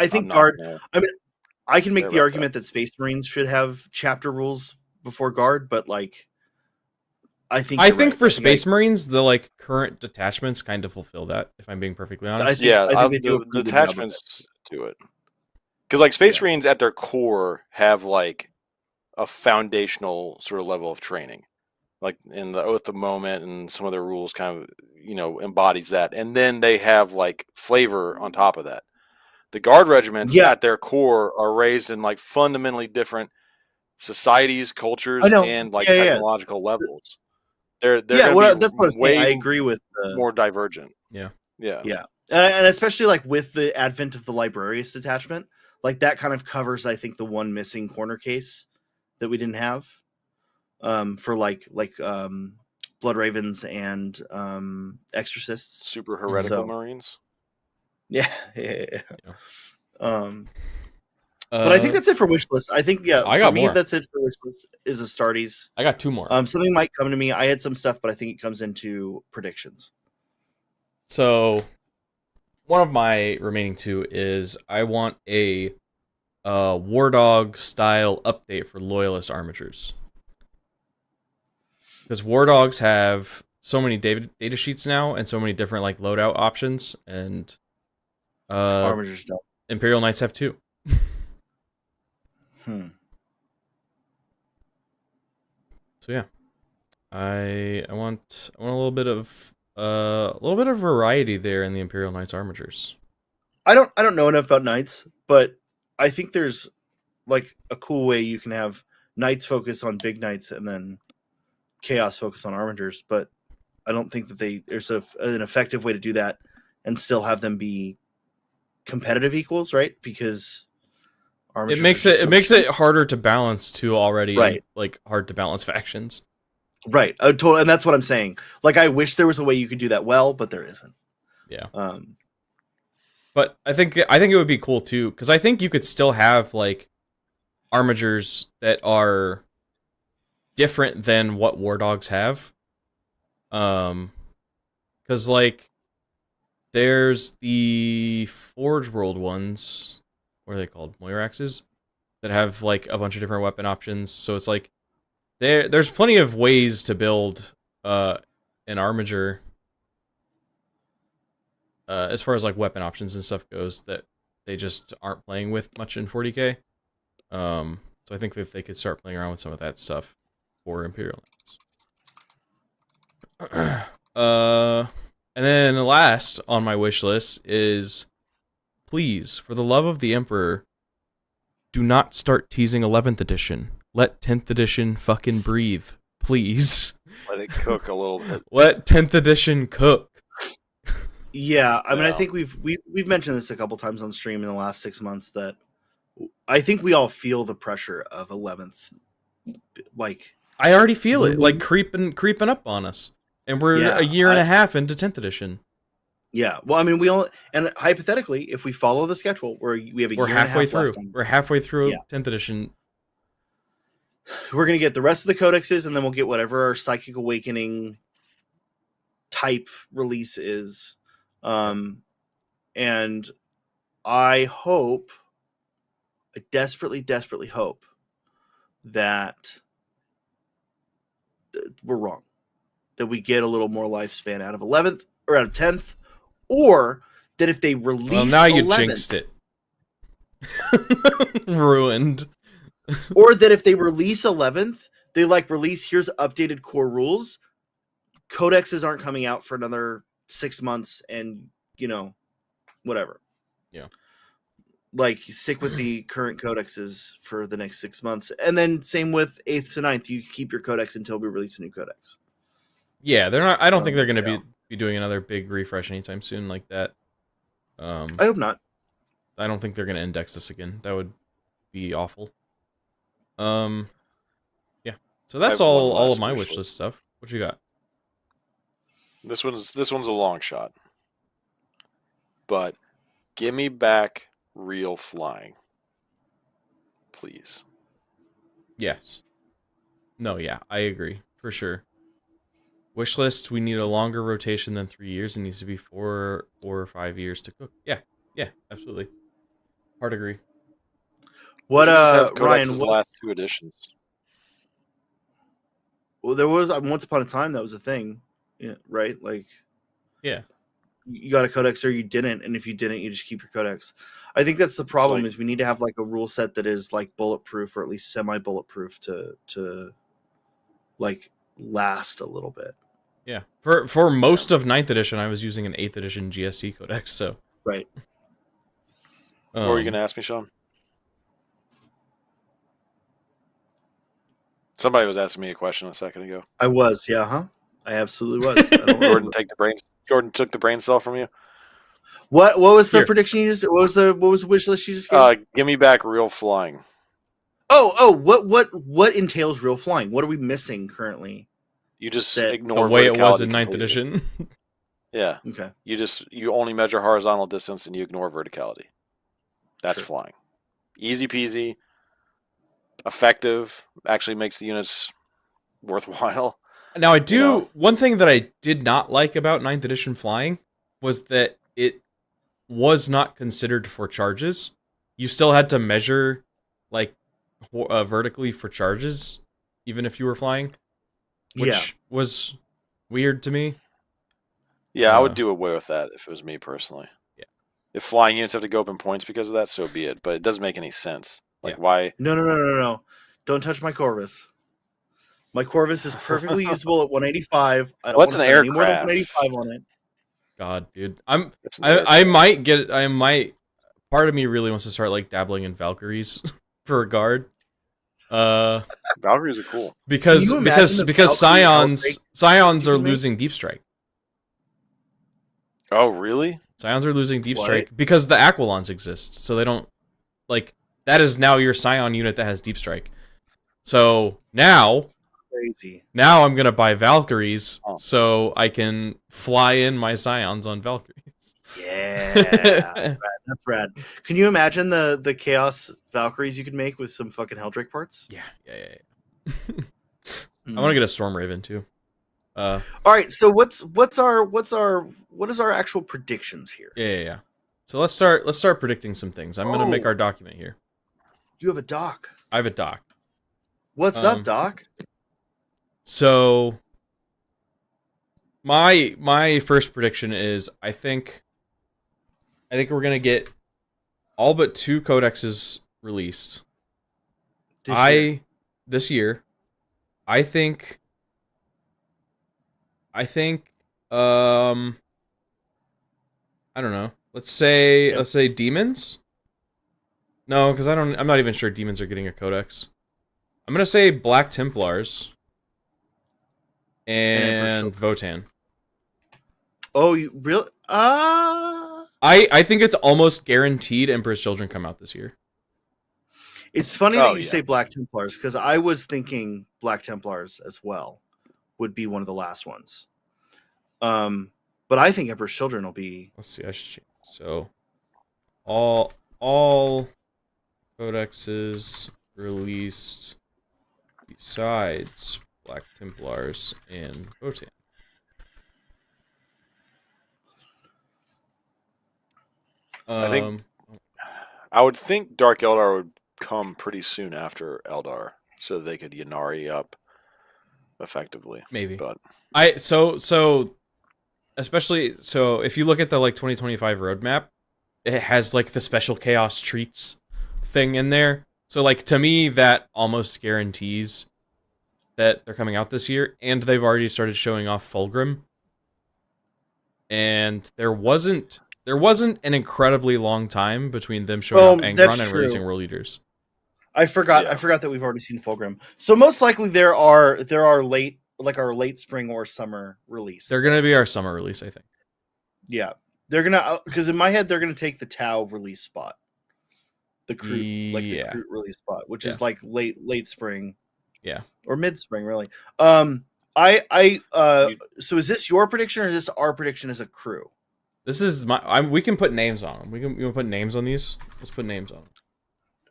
S4: think Guard. I mean, I can make the argument that Space Marines should have chapter rules before Guard, but like, I think
S2: for Space Marines, the like current detachments kind of fulfill that. If I'm being perfectly honest,
S3: I think they do the detachments to it. Because like Space Marines at their core have like a foundational sort of level of training, like in the Oath of Moment and some of their rules kind of embodies that, and then they have like flavor on top of that. The Guard regiments at their core are raised in like fundamentally different societies, cultures, and like technological levels. They're
S4: that's what I'm saying. I agree with
S3: more divergent.
S4: Yeah, and especially like with the advent of the Librarius detachment. Like that kind of covers, I think, the one missing corner case that we didn't have for like Blood Ravens and Exorcists,
S3: super heretical Marines.
S4: Yeah. But I think that's it for Wishlist. I think
S2: I got more.
S4: That's it for Wishlist. Is a Astartes.
S2: I got 2 more.
S4: Something might come to me. I had some stuff, but I think it comes into predictions.
S2: So. One of my remaining 2 is I want a War Dog style update for Loyalist armatures. Because War Dogs have so many data sheets now and so many different like loadout options, and
S4: armatures don't.
S2: Imperial Knights have 2. So yeah, I want a little bit of variety there in the Imperial Knights armatures.
S4: I don't know enough about Knights, but I think there's like a cool way you can have Knights focus on big Knights and then Chaos focus on armatures, but I don't think that there's an effective way to do that and still have them be competitive equals, right? Because
S2: it makes it harder to balance 2 already like hard to balance factions.
S4: Right, and that's what I'm saying. Like, I wish there was a way you could do that well, but there isn't.
S2: Yeah. But I think it would be cool too, because I think you could still have like armatures that are different than what War Dogs have. Because like there's the Forge World ones. What are they called? Moiraxes, that have like a bunch of different weapon options. So it's like there's plenty of ways to build an armiger, as far as like weapon options and stuff goes, that they just aren't playing with much in 40k. So I think that they could start playing around with some of that stuff for Imperial Knights. And then last on my wish list is, please, for the love of the Emperor, do not start teasing 11th edition. Let 10th edition fucking breathe, please.
S3: Let it cook a little bit.
S2: Let 10th edition cook.
S4: Yeah, I mean, I
S3: Yeah.
S4: think we've mentioned this a couple times on stream in the last 6 months that I think we all feel the pressure of 11th. Like,
S2: I already feel it, like creeping up on us, and we're
S4: Yeah,
S2: a year and a half into 10th edition.
S4: yeah. Well, I mean, we all, and hypothetically, if we follow the schedule, we have a
S2: We're
S4: year and a
S2: halfway
S4: half
S2: through.
S4: left on,
S2: We're halfway through
S4: Yeah.
S2: 10th edition.
S4: we're gonna get the rest of the codexes, and then we'll get whatever our Psychic Awakening type release is. And I desperately hope that we're wrong, that we get a little more lifespan out of 11th or out of 10th, or that if they release
S2: Well, now you
S4: 11th,
S2: jinxed it. Ruined.
S4: or that if they release 11th, they like release here's updated core rules. Codexes aren't coming out for another 6 months, and whatever.
S2: Yeah.
S4: Like, stick with the current codexes for the next 6 months, and then same with 8th to 9th. You keep your codex until we release a new codex.
S2: Yeah, they're not. I don't think they're going to
S4: Yeah.
S2: be doing another big refresh anytime soon like that.
S4: I hope not.
S2: I don't think they're going to index this again. That would be awful. Yeah. So that's
S3: I have one
S2: all
S3: last
S2: of my
S3: wish
S2: wish
S3: list.
S2: list stuff. What you got?
S3: This one's a long shot. But give me back real flying. Please.
S2: Yes. No, yeah, I agree for sure. Wish list, we need a longer rotation than 3 years. It needs to be 4 or 5 years to cook. Yeah, absolutely. Hard agree.
S4: What
S3: You just have
S4: Ryan?
S3: codexes the last 2 editions.
S4: Well, there was once upon a time that was a thing, yeah, right? Like,
S2: Yeah.
S4: you got a codex or you didn't, and if you didn't, you just keep your codex. I think that's the problem.
S3: like-
S4: Is we need to have like a rule set that is like bulletproof, or at least semi-bulletproof, to like last a little bit.
S2: Yeah. For most of 9th edition, I was using an 8th edition GST codex, so.
S4: Right.
S3: What were you going to ask me, Sean? Somebody was asking me a question a second ago.
S4: I was, yeah, huh? I absolutely was. I don't
S3: Jordan took the brain cell from you.
S4: What was the
S2: Here.
S4: prediction you just? What was the wish list you just gave?
S3: Give me back real flying.
S4: What entails real flying? What are we missing currently?
S3: You just
S4: That-
S2: the
S3: ignore
S2: way it was
S3: verticality
S2: in 9th
S3: completely.
S2: edition.
S3: Yeah,
S4: Okay.
S3: you only measure horizontal distance and you ignore verticality. That's
S4: Sure.
S3: flying. Easy peasy. Effective. Actually makes the units worthwhile.
S2: Now, I do.
S3: know.
S2: One thing that I did not like about 9th edition flying was that it was not considered for charges. You still had to measure, like, vertically for charges, even if you were flying, which was weird to me.
S3: Yeah, I would do away with that if it was me personally.
S2: Yeah.
S3: If flying units have to go up in points because of that, so be it. But it doesn't make any sense. Like,
S2: Yeah.
S3: why?
S4: No. Don't touch my Corvus. My Corvus is perfectly usable at 185. I don't
S3: Well, that's
S4: want to
S3: an
S4: spend any more than
S3: aircraft.
S4: 185 on it.
S2: God, dude,
S3: It's an
S2: I might get. I might. Part of me really wants to start like dabbling in Valkyries for a guard.
S3: Valkyries are cool.
S2: Because
S4: Can you imagine the Valkyrie
S2: Scions are
S4: you can make?
S2: losing deep strike.
S3: Oh, really?
S2: Scions are losing deep
S4: What?
S2: strike because the Aquilons exist, so they don't like that is now your Scion unit that has deep strike. So now
S4: Crazy.
S2: I'm gonna buy Valkyries
S3: Oh.
S2: so I can fly in my Scions on Valkyries.
S4: Yeah. Rad. That's rad. Can you imagine the Chaos Valkyries you could make with some fucking Helldrake parts?
S2: Yeah. I want to get a Storm Raven too.
S4: All right, so what is our actual predictions here?
S2: Yeah. So let's start predicting some things. I'm gonna make
S4: Oh.
S2: our document here.
S4: You have a doc.
S2: I have a doc.
S4: What's up, doc?
S2: So My first prediction is I think we're gonna get all but 2 codexes released. This year. I think I don't know. Let's say demons. No, because I'm not even sure demons are getting a codex. I'm gonna say Black Templars and Votan.
S4: Oh, you really?
S2: I think it's almost guaranteed Emperor's Children come out this year.
S4: It's funny that you say Black Templars, because I was thinking Black Templars as well would be one of the last ones. But I think Emperor's Children will be.
S2: Let's see. I should change. So, all codexes released besides Black Templars and Votan.
S3: I would think Dark Eldar would come pretty soon after Eldar, so they could Yanari up effectively.
S2: Maybe,
S3: but
S2: especially if you look at the 2025 roadmap, it has the special chaos treats thing in there. So to me, that almost guarantees that they're coming out this year, and they've already started showing off Fulgrim. And there wasn't an incredibly long time between them showing off Angron and releasing World Eaters.
S4: I forgot that we've already seen Fulgrim. So most likely there are late our late spring or summer release.
S2: They're gonna be our summer release, I think.
S4: Yeah, they're gonna, because in my head they're gonna take the Tau release spot, the Kroot the Kroot release spot, which is late spring, or mid spring really. So is this your prediction or is this our prediction as a crew?
S2: This is we can put names on them. We can put names on these. Let's put names on them.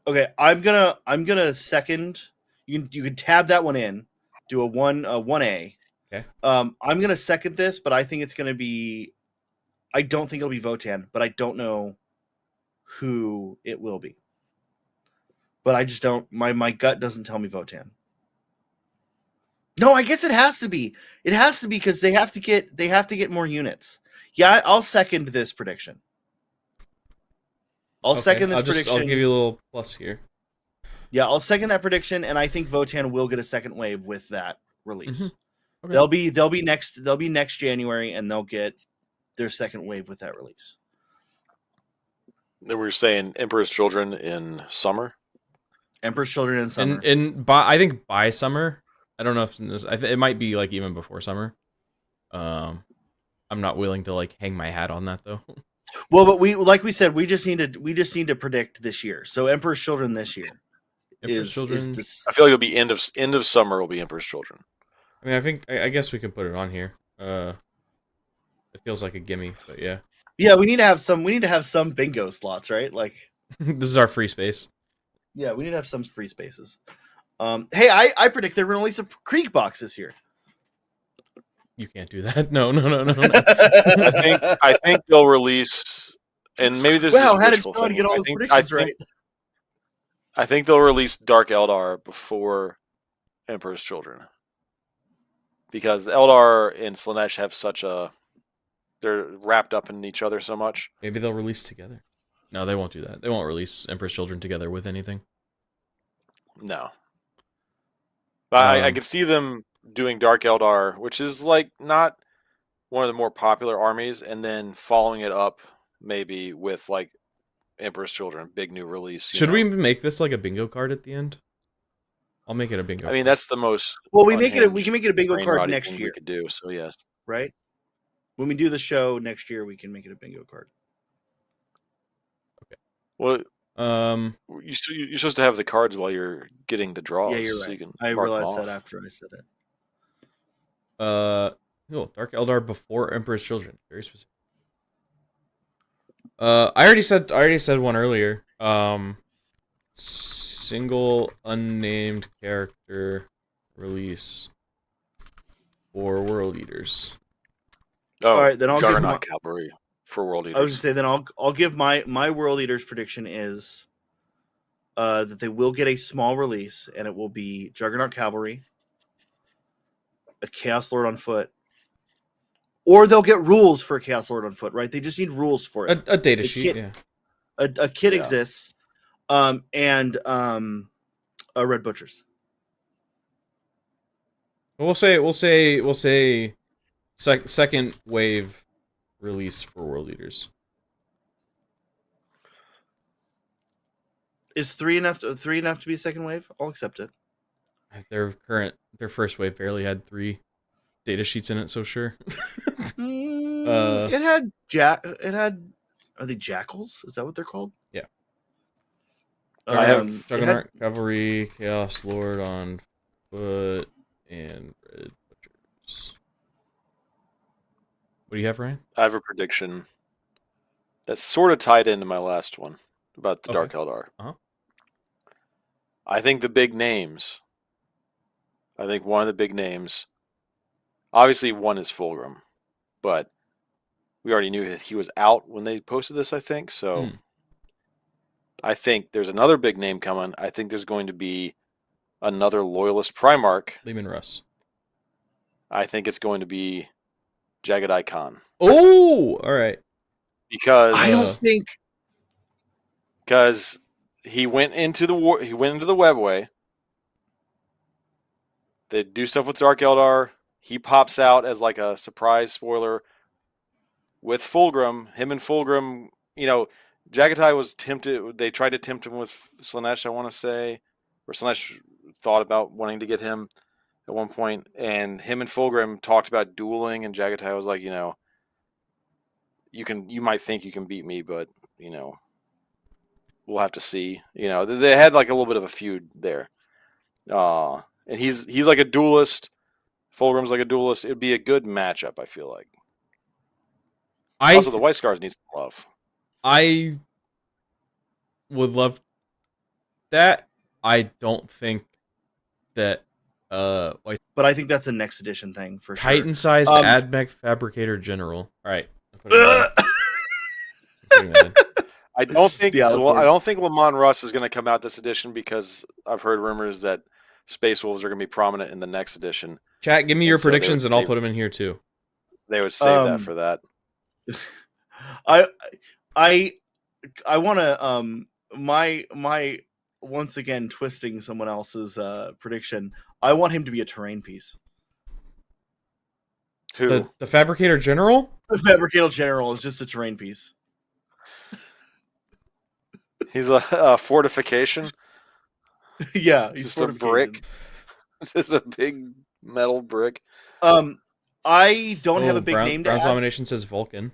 S4: Okay, I'm gonna second. You can tab that one in. Do a 1A.
S2: Okay.
S4: I'm gonna second this, but I think it's gonna be. I don't think it'll be Votan, but I don't know who it will be. But I just don't. My gut doesn't tell me Votan. No, I guess it has to be. It has to be because they have to get more units. Yeah, I'll second this prediction. I'll second this prediction.
S2: I'll give you a little plus here.
S4: Yeah, I'll second that prediction, and I think Votan will get a second wave with that release.
S2: Mm-hmm. Okay.
S4: They'll be next January, and they'll get their second wave with that release.
S3: Then we're saying Emperor's Children in summer.
S4: Emperor's Children in summer.
S2: I think by summer. I don't know if it might be even before summer. I'm not willing to hang my hat on that though.
S4: Well, but we said we just need to predict this year. So Emperor's Children this year is this.
S3: I feel like it'll be end of summer will be Emperor's Children.
S2: I mean, I guess we can put it on here. It feels like a gimme, but yeah.
S4: Yeah, we need to have some bingo slots, right?
S2: This is our free space.
S4: Yeah, we need to have some free spaces. Hey, I predict they're going to release a Krieg box this year.
S2: You can't do that. No.
S3: I think they'll release, and maybe this.
S4: Wow,
S3: is
S4: how did Sean get all his predictions right?
S3: I think they'll release Dark Eldar before Emperor's Children, because the Eldar and Slaanesh have they're wrapped up in each other so much.
S2: Maybe they'll release together. No, they won't do that. They won't release Emperor's Children together with anything.
S3: No. But I could see them doing Dark Eldar, which is not one of the more popular armies, and then following it up maybe with Emperor's Children, big new release.
S2: Should we make this a bingo card at the end? I'll make it a bingo.
S3: I mean, that's the most.
S4: Well, we can make it a bingo card next year.
S3: We could do so, yes.
S4: Right. When we do the show next year, we can make it a bingo card.
S3: Okay. Well, you're supposed to have the cards while you're getting the draws.
S4: Yeah, you're right.
S3: So you can
S4: I realized that after I said it.
S2: Cool. Dark Eldar before Emperor's Children. Very specific. I already said one earlier. Single unnamed character release for World Eaters.
S3: Oh, all
S4: right, then I'll
S3: Juggernaut Cavalry for World Eaters.
S4: I was going to say, then I'll give my World Eaters prediction is that they will get a small release, and it will be Juggernaut Cavalry, a Chaos Lord on foot, or they'll get rules for a Chaos Lord on foot, right? They just need rules for it.
S2: A data
S4: The
S2: sheet,
S4: kit-
S2: yeah.
S4: A kit
S3: Yeah.
S4: exists, and Red Butchers.
S2: We'll say second wave release for World Leaders.
S4: Is three enough to be a second wave? I'll accept it.
S2: Their first wave barely had 3 data sheets in it, so sure.
S4: It had. Are they jackals? Is that what they're called?
S2: Yeah.
S3: I have-
S2: Juggernaut Cavalry, Chaos Lord on foot, and Red Butchers. What do you have, Ryan?
S3: I have a prediction that's sort of tied into my last one about the
S2: Okay.
S3: Dark Eldar.
S2: Uh-huh.
S3: I think the big names. I think one of the big names. Obviously, one is Fulgrim, but we already knew that he was out when they posted this. I think so. I think there's another big name coming. I think there's going to be another Loyalist Primarch.
S2: Lehman Russ.
S3: I think it's going to be Jagged Icon.
S2: Oh, all right.
S3: Because
S4: I don't think.
S3: Because he went into the war. He went into the webway. They do stuff with Dark Eldar. He pops out as like a surprise spoiler with Fulgrim. Him and Fulgrim, Jagatai was tempted. They tried to tempt him with Slaanesh, I want to say, or Slaanesh thought about wanting to get him at one point, and him and Fulgrim talked about dueling, and Jagatai was like, you might think you can beat me, but we'll have to see. They had like a little bit of a feud there. And he's like a duelist. Fulgrim's like a duelist. It'd be a good matchup, I feel like. Also, the White Scars need some love.
S2: I would love that. I don't think that
S4: But I think that's a next edition thing for sure.
S2: Titan-sized AdMech Fabricator General. All right. I'm putting that in.
S3: I don't think
S4: The Alec
S3: I don't think Lamont Russ is going to come out this edition because I've heard rumors that Space Wolves are going to be prominent in the next edition.
S2: Chat, give me your
S3: And so
S2: predictions and I'll put them in here too.
S3: They would save that for that.
S4: I want to my once again twisting someone else's prediction. I want him to be a terrain piece.
S3: Who?
S2: The Fabricator General?
S4: The Fabricator General is just a terrain piece.
S3: He's a fortification.
S4: Yeah, he's
S3: Just a brick. Just a big metal brick.
S4: I don't have a big name to
S2: Brown's
S4: add.
S2: Domination says Vulcan.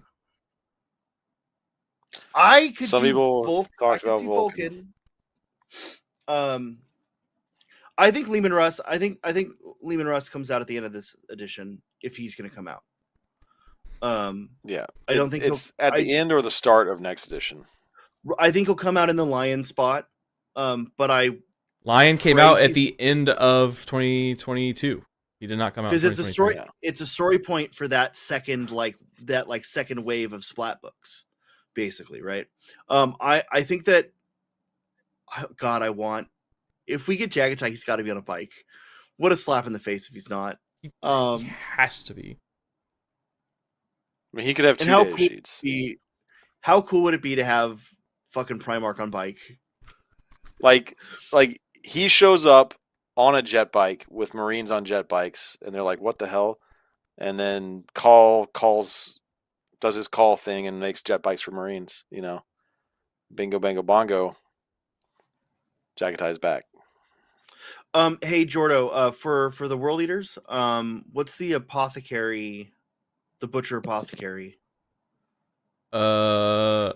S4: I could
S3: Some
S4: do
S3: people
S4: both.
S3: talked
S4: I could
S3: about
S4: see
S3: Vulcan.
S4: I think Lehman Russ. I think Lehman Russ comes out at the end of this edition if he's going to come out.
S3: Yeah,
S4: I don't think
S3: it's at the end or the start of next edition.
S4: I think he'll come out in the Lion spot. But
S2: Lion came out at the end of 2022. He did not come out
S4: because it's a story.
S3: Yeah.
S4: It's a story point for that second second wave of splat books, basically, right? I think that. God, I want. If we get Jagatai, he's got to be on a bike. What a slap in the face if he's not.
S2: He has to be.
S3: I mean, he could have two
S4: how
S3: data
S4: cool
S3: sheets.
S4: How cool would it be to have fucking Primarch on bike?
S3: Like he shows up on a jet bike with Marines on jet bikes, and they're like, "What the hell?" And then does his call thing and makes jet bikes for Marines. Bingo, bango, bongo. Jagatai's back.
S4: Hey Jordo, for the World Eaters, what's the apothecary, the butcher apothecary?
S2: Oh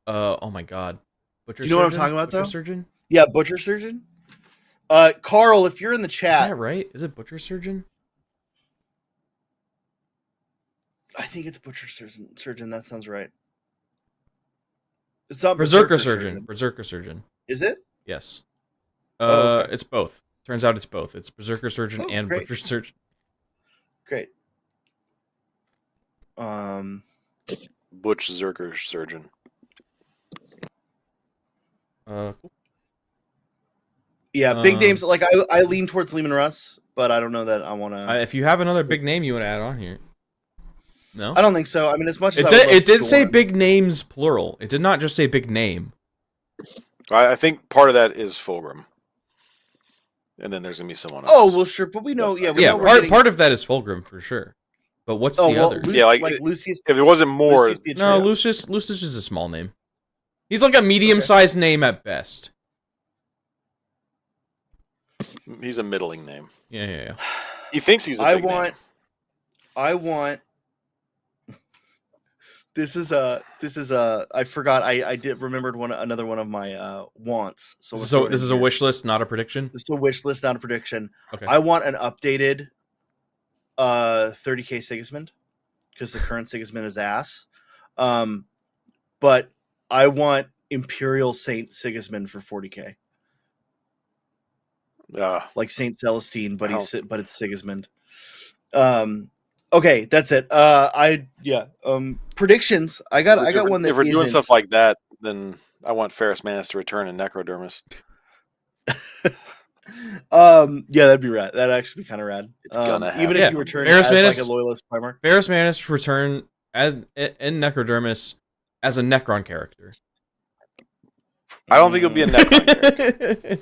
S2: my God. Butcher
S4: Do you know what I'm
S2: Surgeon?
S4: talking about,
S2: Butcher
S4: though?
S2: Surgeon?
S4: Yeah, butcher surgeon. Carl, if you're in the
S2: Is
S4: chat,
S2: that right? Is it Butcher Surgeon?
S4: I think it's butcher surgeon. Surgeon, that sounds right. It's not
S2: Berserker Surgeon. Berserker Surgeon.
S4: Is it?
S2: Yes.
S4: Okay.
S2: It's both. Turns out it's both. It's Berserker Surgeon and
S4: great.
S2: Butcher Surgeon.
S4: Great.
S3: Butch Zerker Surgeon.
S2: Cool.
S4: Yeah, big names. Like I lean towards Lehman Russ, but I don't know that I want to.
S2: If you have another big name you want to add on here. No,
S4: I don't think so. I mean, as much as
S2: it did say big names plural. It did not just say big name.
S3: I think part of that is Fulgrim, and then there's gonna be someone else.
S4: Oh well, sure, but we know. Yeah, we know
S2: part of that is Fulgrim for sure. But what's the other?
S4: Like Lucius.
S3: If there wasn't more,
S2: no, Lucius is a small name. He's like a medium-sized name at best.
S3: He's a middling name.
S2: Yeah.
S3: He thinks he's a big name.
S4: I want. This is I forgot. I did remembered another one of my wants. So
S2: this is a wish list, not a prediction.
S4: This is a wish list, not a prediction.
S2: Okay.
S4: I want an updated 30k Sigismund because the current Sigismund is ass. But I want Imperial Saint Sigismund for 40k. Like Saint Celestine, but it's Sigismund. Okay, that's it. Predictions. I got one that
S3: if we're doing
S4: isn't.
S3: stuff like that, then I want Ferrus Manus to return in Necrodermis.
S4: Yeah, that'd be rad. That'd actually be kind of rad.
S3: It's gonna happen.
S4: Even if you return as like a loyalist Primarch.
S2: Ferrus Manus return as in Necrodermis as a Necron character.
S3: I don't think he'll be a Necron character.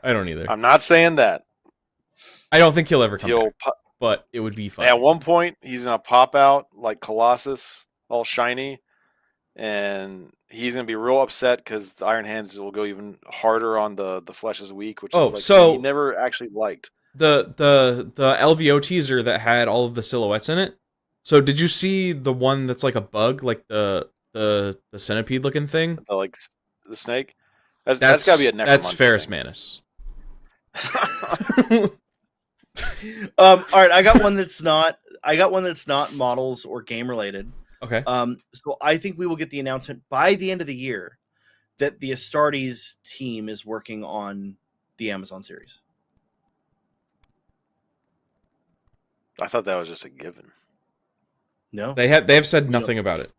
S2: I don't either.
S3: I'm not saying that.
S2: I don't think he'll ever come back, but it would be fun.
S3: At one point, he's gonna pop out like Colossus, all shiny, and he's gonna be real upset because the Iron Hands will go even harder on the flesh is weak, which is like
S2: so
S3: he never actually liked.
S2: The LVO teaser that had all of the silhouettes in it. So did you see the one that's like a bug, like the centipede looking thing?
S3: Like the snake. That's gotta be a Necromunda.
S2: That's Ferrus Manus.
S4: All right, I got one that's not models or game related.
S2: Okay.
S4: So I think we will get the announcement by the end of the year that the Astartes team is working on the Amazon series.
S3: I thought that was just a given.
S4: No,
S2: they have said nothing about it.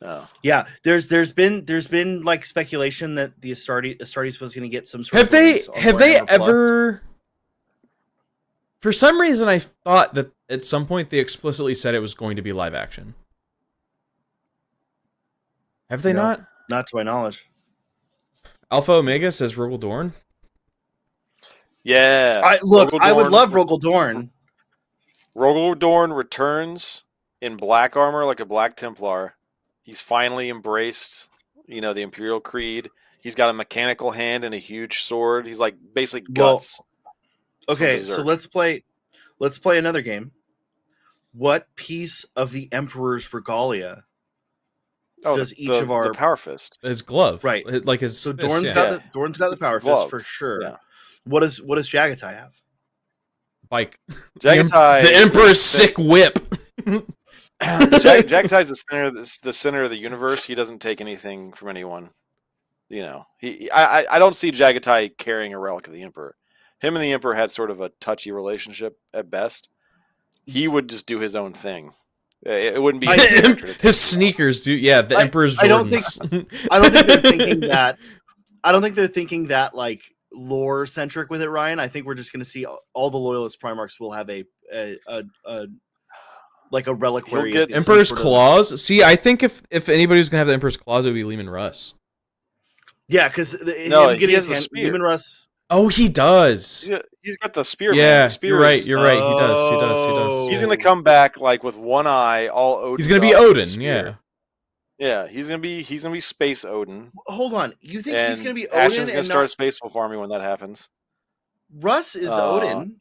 S3: Oh.
S4: Yeah, there's been like speculation that the Astartes was going to get some sort
S2: have
S4: of
S2: they ever? For some reason, I thought that at some point they explicitly said it was going to be live action. Have they not?
S4: Not to my knowledge.
S2: Alpha Omega says Rogel Dorn.
S3: Yeah.
S4: I would love Rogel Dorn.
S3: Rogel Dorn returns in black armor like a Black Templar. He's finally embraced, the Imperial Creed. He's got a mechanical hand and a huge sword. He's like basically guts.
S4: Okay, so let's play another game. What piece of the Emperor's regalia does each of our
S3: the Power Fist?
S2: His glove,
S4: right?
S2: Like his.
S4: So
S2: fist,
S4: Dorn's got the Power Fist for sure.
S3: Yeah.
S4: What does Jagatai have?
S2: Bike.
S3: Jagatai,
S2: the Emperor's sick whip.
S3: Jagatai's the center of the universe. He doesn't take anything from anyone. I don't see Jagatai carrying a relic of the Emperor. Him and the Emperor had sort of a touchy relationship at best. He would just do his own thing. It wouldn't be
S2: his sneakers, dude. Yeah, the Emperor's Jordans.
S4: I don't think they're thinking that. I don't think they're thinking that like lore centric with it, Ryan. I think we're just going to see all the loyalist Primarchs will have a like a reliquary.
S3: Get
S2: Emperor's claws. See, I think if anybody was going to have the Emperor's claws, it would be Lehman Russ.
S4: Yeah, because
S3: he has the spear.
S4: Lehman Russ.
S2: Oh, he does.
S3: He's got the spear.
S2: Yeah,
S3: spear
S2: you're right. You're right. He does.
S3: He's gonna come back like with one eye, all Odin.
S2: He's gonna be Odin. Yeah.
S3: Yeah, he's gonna be Space Odin.
S4: Hold on, you think he's gonna be Odin?
S3: Ashen's gonna start a Space Wolf army when that happens.
S4: Russ is Odin.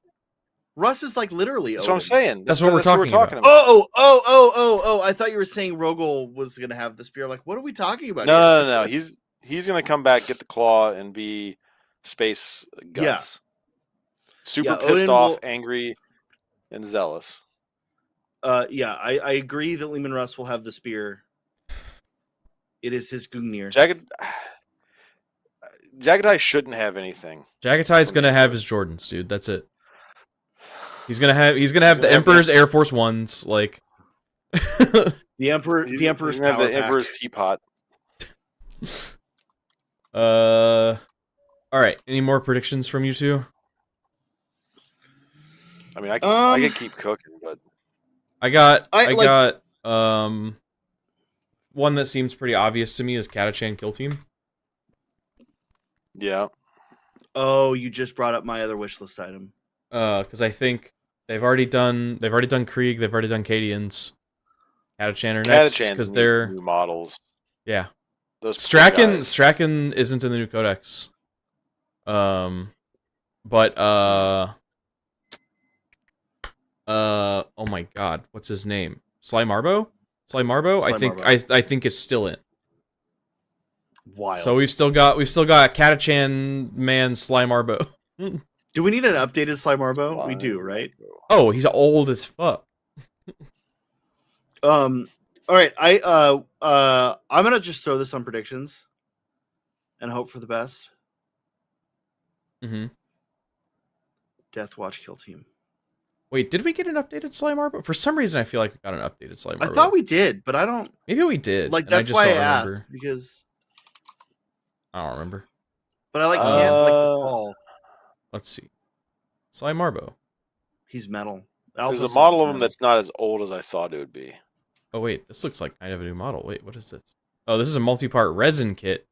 S4: Russ is like literally.
S3: That's
S4: Odin.
S3: what I'm saying.
S2: That's what we're talking about.
S4: Oh! I thought you were saying Rogel was gonna have the spear. Like, what are we talking about?
S3: No. He's gonna come back, get the claw, and be Space Guts. Yeah. Super pissed off, angry, and zealous.
S4: Yeah, I agree that Lehman Russ will have the spear. It is his Gungnir.
S3: Jagatai shouldn't have anything.
S2: Jagatai's gonna have his Jordans, dude. That's it. He's gonna have the Emperor's Air Force Ones, like
S4: the Emperor's.
S3: He's gonna have the Emperor's teapot.
S2: All right. Any more predictions from you two?
S3: I mean, I can keep cooking, but
S2: I got
S4: I
S2: one that seems pretty obvious to me is Catachan Kill Team.
S3: Yeah.
S4: Oh, you just brought up my other wish list item.
S2: Because I think they've already done Krieg, they've already done Cadians. Catachan are next
S3: Catachans
S2: because
S3: need
S2: they're
S3: new models.
S2: yeah.
S3: Those poor
S2: Strachan
S3: guys.
S2: Strachan isn't in the new codex. But oh my god, what's his name? Slimarbo? I think is still in.
S4: Wild.
S2: So we've still got Catachan man Slimarbo.
S4: Do we need an updated Slimarbo? We do, right?
S2: Oh, he's old as fuck.
S4: All right. I'm gonna just throw this on predictions and hope for the best.
S2: Mm-hmm.
S4: Death Watch Kill Team.
S2: Wait, did we get an updated Slimarbo? For some reason, I feel like we got an updated Slimarbo.
S4: I thought we did, but I don't.
S2: Maybe we did.
S4: Like,
S2: and I
S4: that's
S2: just
S4: why I
S2: don't
S4: asked,
S2: remember.
S4: because.
S2: I don't remember.
S4: But I can't recall.
S2: Let's see. Slimarbo.
S4: He's metal.
S3: There's
S4: Alpha
S3: a model
S4: is
S3: of him
S4: metal.
S3: that's not as old as I thought it would be.
S2: Oh wait, this looks like kind of a new model. Wait, what is this? Oh, this is a multi-part resin kit.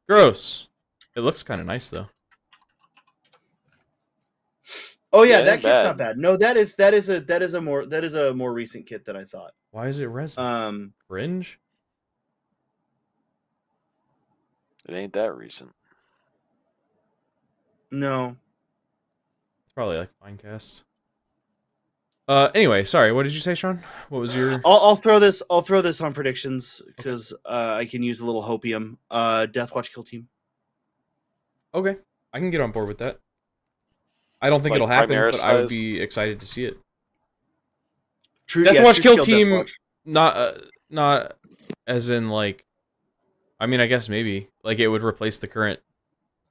S2: Gross. It looks kind of nice though.
S4: Oh yeah,
S3: Yeah,
S4: that kit's
S3: bad.
S4: not bad. No, that is a more recent kit that I thought.
S2: Why is it resin? Fringe?
S3: It ain't that recent.
S4: No.
S2: It's probably like Finecast. Anyway, sorry. What did you say, Sean? What was your?
S4: I'll throw this on predictions because I can use a little hopium. Death Watch Kill Team.
S2: Okay, I can get on board with that. I don't think
S3: Like
S2: it'll happen,
S3: Chimera
S2: but I would
S3: sized?
S2: be excited to see it.
S4: True
S2: Death Watch Kill
S4: Death
S2: Team,
S4: Watch.
S2: not as in like. I mean, I guess maybe like it would replace the current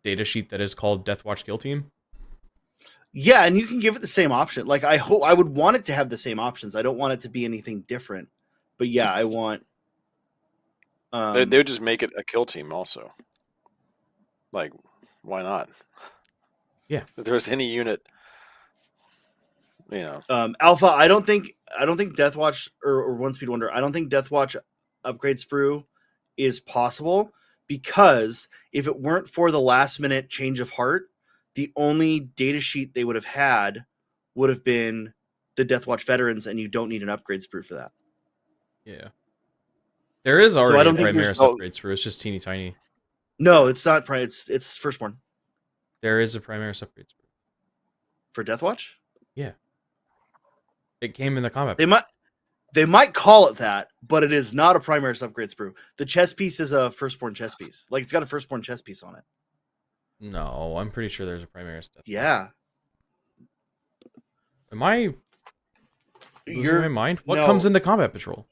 S2: data sheet that is called Death Watch Kill Team.
S4: Yeah, and you can give it the same option. Like I would want it to have the same options. I don't want it to be anything different. But yeah, I want.
S3: They would just make it a kill team also. Like, why not?
S2: Yeah.
S3: If there's any unit,
S4: Alpha. I don't think Death Watch or One Speed Wonder. I don't think Death Watch upgrade sprue is possible because if it weren't for the last minute change of heart, the only data sheet they would have had would have been the Death Watch veterans, and you don't need an upgrade sprue for that.
S2: Yeah. There is already
S4: I don't
S2: a
S4: think
S2: Primaris
S4: there's no-
S2: upgrade sprue. It's just teeny tiny.
S4: No, it's not. It's Firstborn
S2: There is a Primaris upgrade sprue.
S4: for Death Watch.
S2: It came in the combat.
S4: They might call it that, but it is not a Primaris upgrade sprue. The chess piece is a Firstborn chess piece. Like it's got a Firstborn chess piece on it.
S2: No, I'm pretty sure there's a Primaris.
S4: Yeah.
S2: Am I losing my mind? What comes in the combat patrol?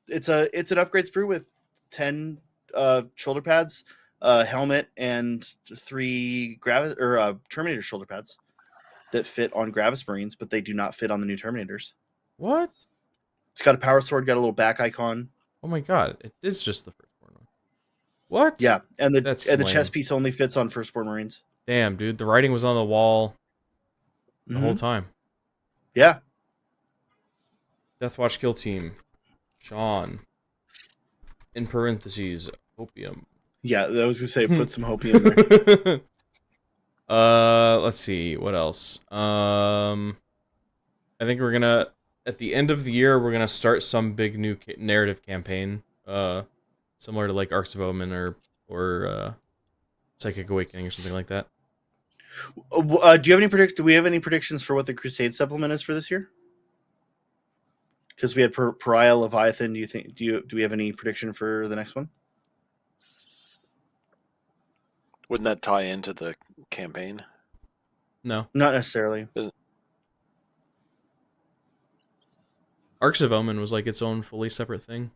S4: It's an upgrade sprue with 10 shoulder pads, helmet, and 3 Terminator shoulder pads that fit on Gravis Marines, but they do not fit on the new Terminators.
S2: What?
S4: It's got a power sword, got a little back icon.
S2: Oh my god! It is just the Firstborn one. What?
S4: Yeah, and the
S2: That's
S4: chess
S2: lame.
S4: piece only fits on Firstborn Marines.
S2: Damn, dude, the writing was on the wall the whole time.
S4: Yeah.
S2: Death Watch Kill Team, Sean. In parentheses, opium.
S4: Yeah, I was gonna say put some hopium in there.
S2: Let's see what else. I think we're gonna at the end of the year we're gonna start some big new narrative campaign, similar to like Arcs of Omen or Psychic Awakening or something like that.
S4: Do you have any do we have any predictions for what the Crusade supplement is for this year? Because we had Pariah Leviathan. Do we have any prediction for the next one?
S3: wouldn't that tie into the campaign?
S2: No,
S4: Not necessarily.
S2: Arcs of Omen was like its own fully separate thing.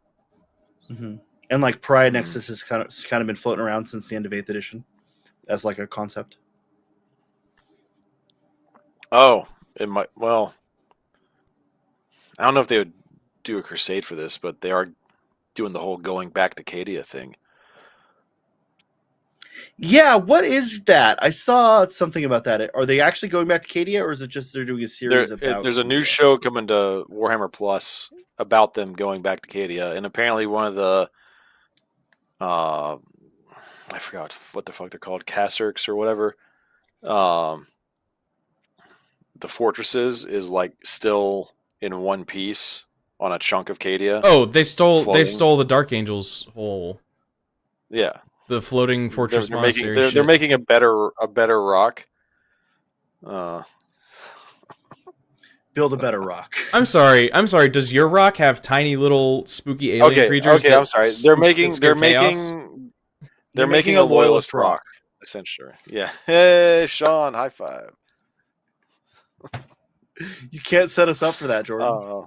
S4: Mm-hmm. And like Pariah Nexus has kind of been floating around since the end of 8th edition as like a concept.
S3: Oh, it might. Well, I don't know if they would do a crusade for this, but they are doing the whole going back to Cadia thing.
S4: Yeah, what is that? I saw something about that. Are they actually going back to Cadia, or is it just they're doing a series about?
S3: There's a new
S4: Cadia?
S3: show coming to Warhammer Plus about them going back to Cadia, and apparently one of the I forgot what the fuck they're called, Kasserks or whatever. Um, the fortresses is like still in one piece on a chunk of Cadia.
S2: Oh, they stole
S3: floating.
S2: the Dark Angels whole
S3: Yeah,
S2: the floating fortress monastery
S3: they're
S2: shit.
S3: making a better rock.
S4: Build a better rock.
S2: I'm sorry. Does your rock have tiny little spooky alien creatures?
S3: Okay, I'm sorry. They're making
S2: chaos?
S3: they're making a loyalist rock, essentially. Yeah. Hey, Sean, high five.
S4: You can't set us up for that, Jordan.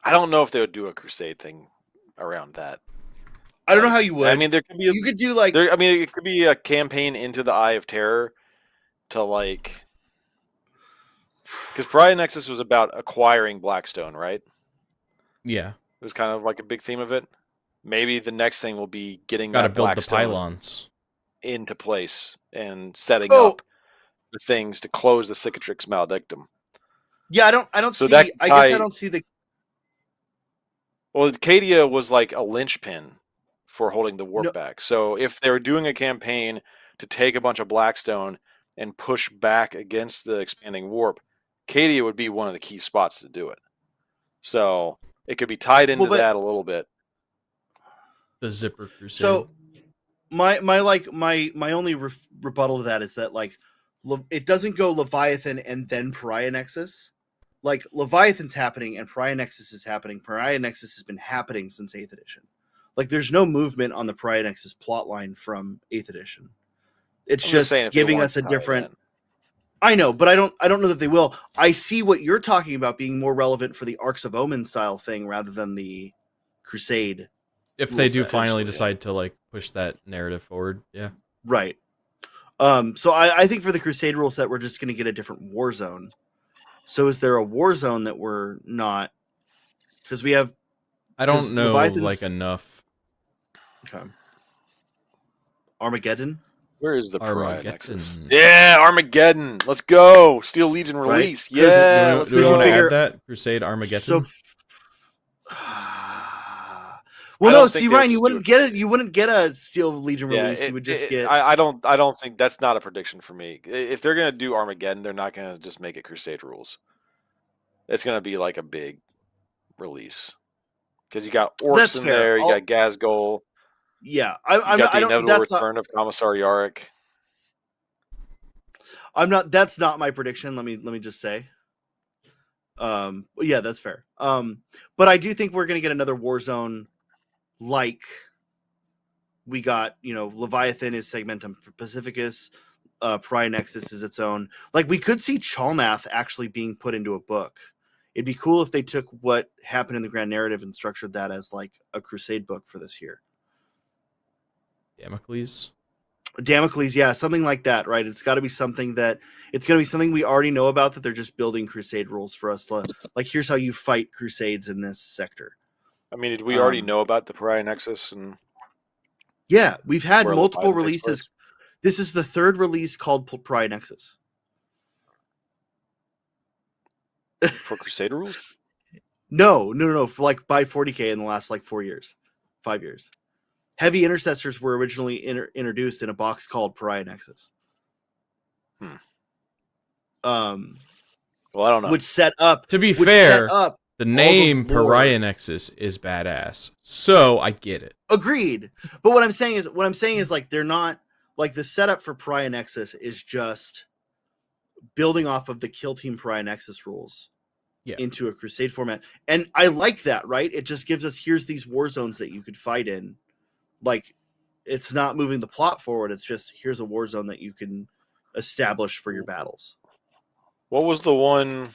S3: I don't know if they would do a crusade thing around that.
S4: I don't know how you would.
S3: I mean, there could be.
S4: You could do like.
S3: I mean, it could be a campaign into the Eye of Terror to like. Because Pariah Nexus was about acquiring Blackstone, right?
S2: Yeah.
S3: It was kind of like a big theme of it. Maybe the next thing will be getting
S2: Gotta
S3: that
S2: build
S3: Blackstone
S2: the pylons
S3: into place and setting up the things to close the Cicatrix Maledictum.
S4: Yeah, I don't
S3: So
S4: see. I guess I don't see the.
S3: Well, Cadia was like a linchpin for holding the warp back. So if they were doing a campaign to take a bunch of Blackstone and push back against the expanding warp, Cadia would be one of the key spots to do it. So it could be tied into that a little bit.
S2: The Zipper Crusade.
S4: So my only rebuttal to that is that like it doesn't go Leviathan and then Pariah Nexus. Like Leviathan's happening and Pariah Nexus is happening. Pariah Nexus has been happening since 8th edition. Like there's no movement on the Pariah Nexus plotline from 8th edition. It's just giving us a different. I know, but I don't know that they will. I see what you're talking about being more relevant for the Arcs of Omen style thing rather than the Crusade.
S2: If they do finally decide to like push that narrative forward, yeah.
S4: Right. So I think for the Crusade rule set, we're just going to get a different war zone. So is there a war zone that we're not? Because we have.
S2: I don't know, like enough.
S4: Okay. Armageddon.
S3: Where is the Pariah Nexus?
S2: Armageddon.
S3: Yeah, Armageddon. Let's go. Steel Legion release.
S4: Right.
S3: Yeah.
S2: Do we want to add that? Crusade Armageddon?
S4: So, well, no. See, Ryan, you wouldn't get it. You wouldn't get a Steel Legion release. You would just get.
S3: I don't think that's not a prediction for me. If they're gonna do Armageddon, they're not gonna just make it Crusade rules. It's gonna be like a big release because you got orcs in there. You got Gazgol.
S4: Yeah,
S3: I got the inevitable return of Commissar Yarrick.
S4: I'm not. That's not my prediction. Let me just say. Yeah, that's fair. But I do think we're gonna get another war zone, like we got. Leviathan is Segmentum Pacificus. Pariah Nexus is its own. Like we could see Chalnath actually being put into a book. It'd be cool if they took what happened in the grand narrative and structured that as like a Crusade book for this year. Damocles, yeah, something like that, right? It's got to be something we already know about, that they're just building Crusade rules for us. Like, here's how you fight Crusades in this sector.
S3: I mean, did we already know about the Pariah Nexus? And
S4: yeah, we've had multiple releases. This is the third release called Pariah Nexus.
S3: For Crusade rules?
S4: No. For like by 40k in the last like 5 years. Heavy Intercessors were originally introduced in a box called Pariah Nexus.
S3: Well, I don't know.
S4: Which set up.
S2: To be fair, the name Pariah Nexus is badass, so I get it.
S4: Agreed. But what I'm saying is like they're not like the setup for Pariah Nexus is just building off of the Kill Team Pariah Nexus rules into a Crusade format, and I like that. Right? It just gives us here's these war zones that you could fight in. Like, it's not moving the plot forward. It's just here's a war zone that you can establish for your battles.
S3: What was the one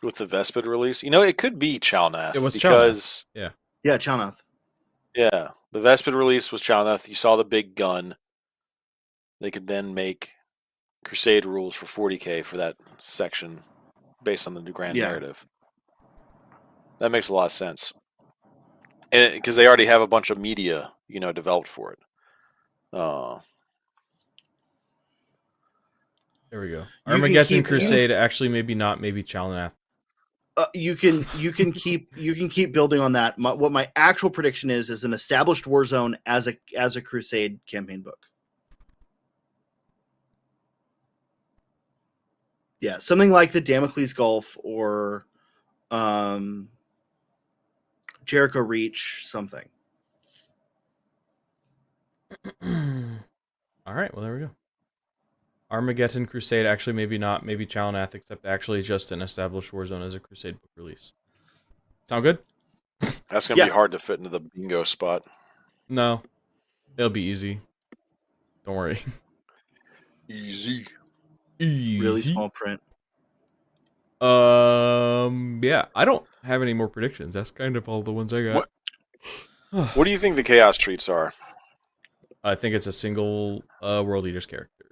S3: with the Vespid release? It could be Chalnath.
S2: It was
S3: because
S2: Chalnath.
S4: Yeah, Chalnath.
S3: Yeah, the Vespid release was Chalnath. You saw the big gun. They could then make Crusade rules for 40k for that section based on the new grand narrative. That makes a lot of sense. Because they already have a bunch of media, developed for it.
S2: There we go.
S4: You can
S2: Armageddon
S4: keep-
S2: Crusade. Actually, maybe not. Maybe Chalanath.
S4: You can keep building on that. What my actual prediction is an established Warzone as a Crusade campaign book. Yeah, something like the Damocles Gulf or Jericho Reach, something.
S2: All right. Well, there we go. Armageddon Crusade. Actually, maybe not. Maybe Chalanath, except actually just an established Warzone as a Crusade book release. Sound good?
S3: That's going to be hard to fit into the bingo spot.
S2: No. It'll be easy. Don't worry.
S3: Easy.
S4: Really small print.
S2: Yeah. I don't have any more predictions. That's kind of all the ones I got.
S3: What do you think the Chaos Treats are?
S2: I think it's a single World Eaters character.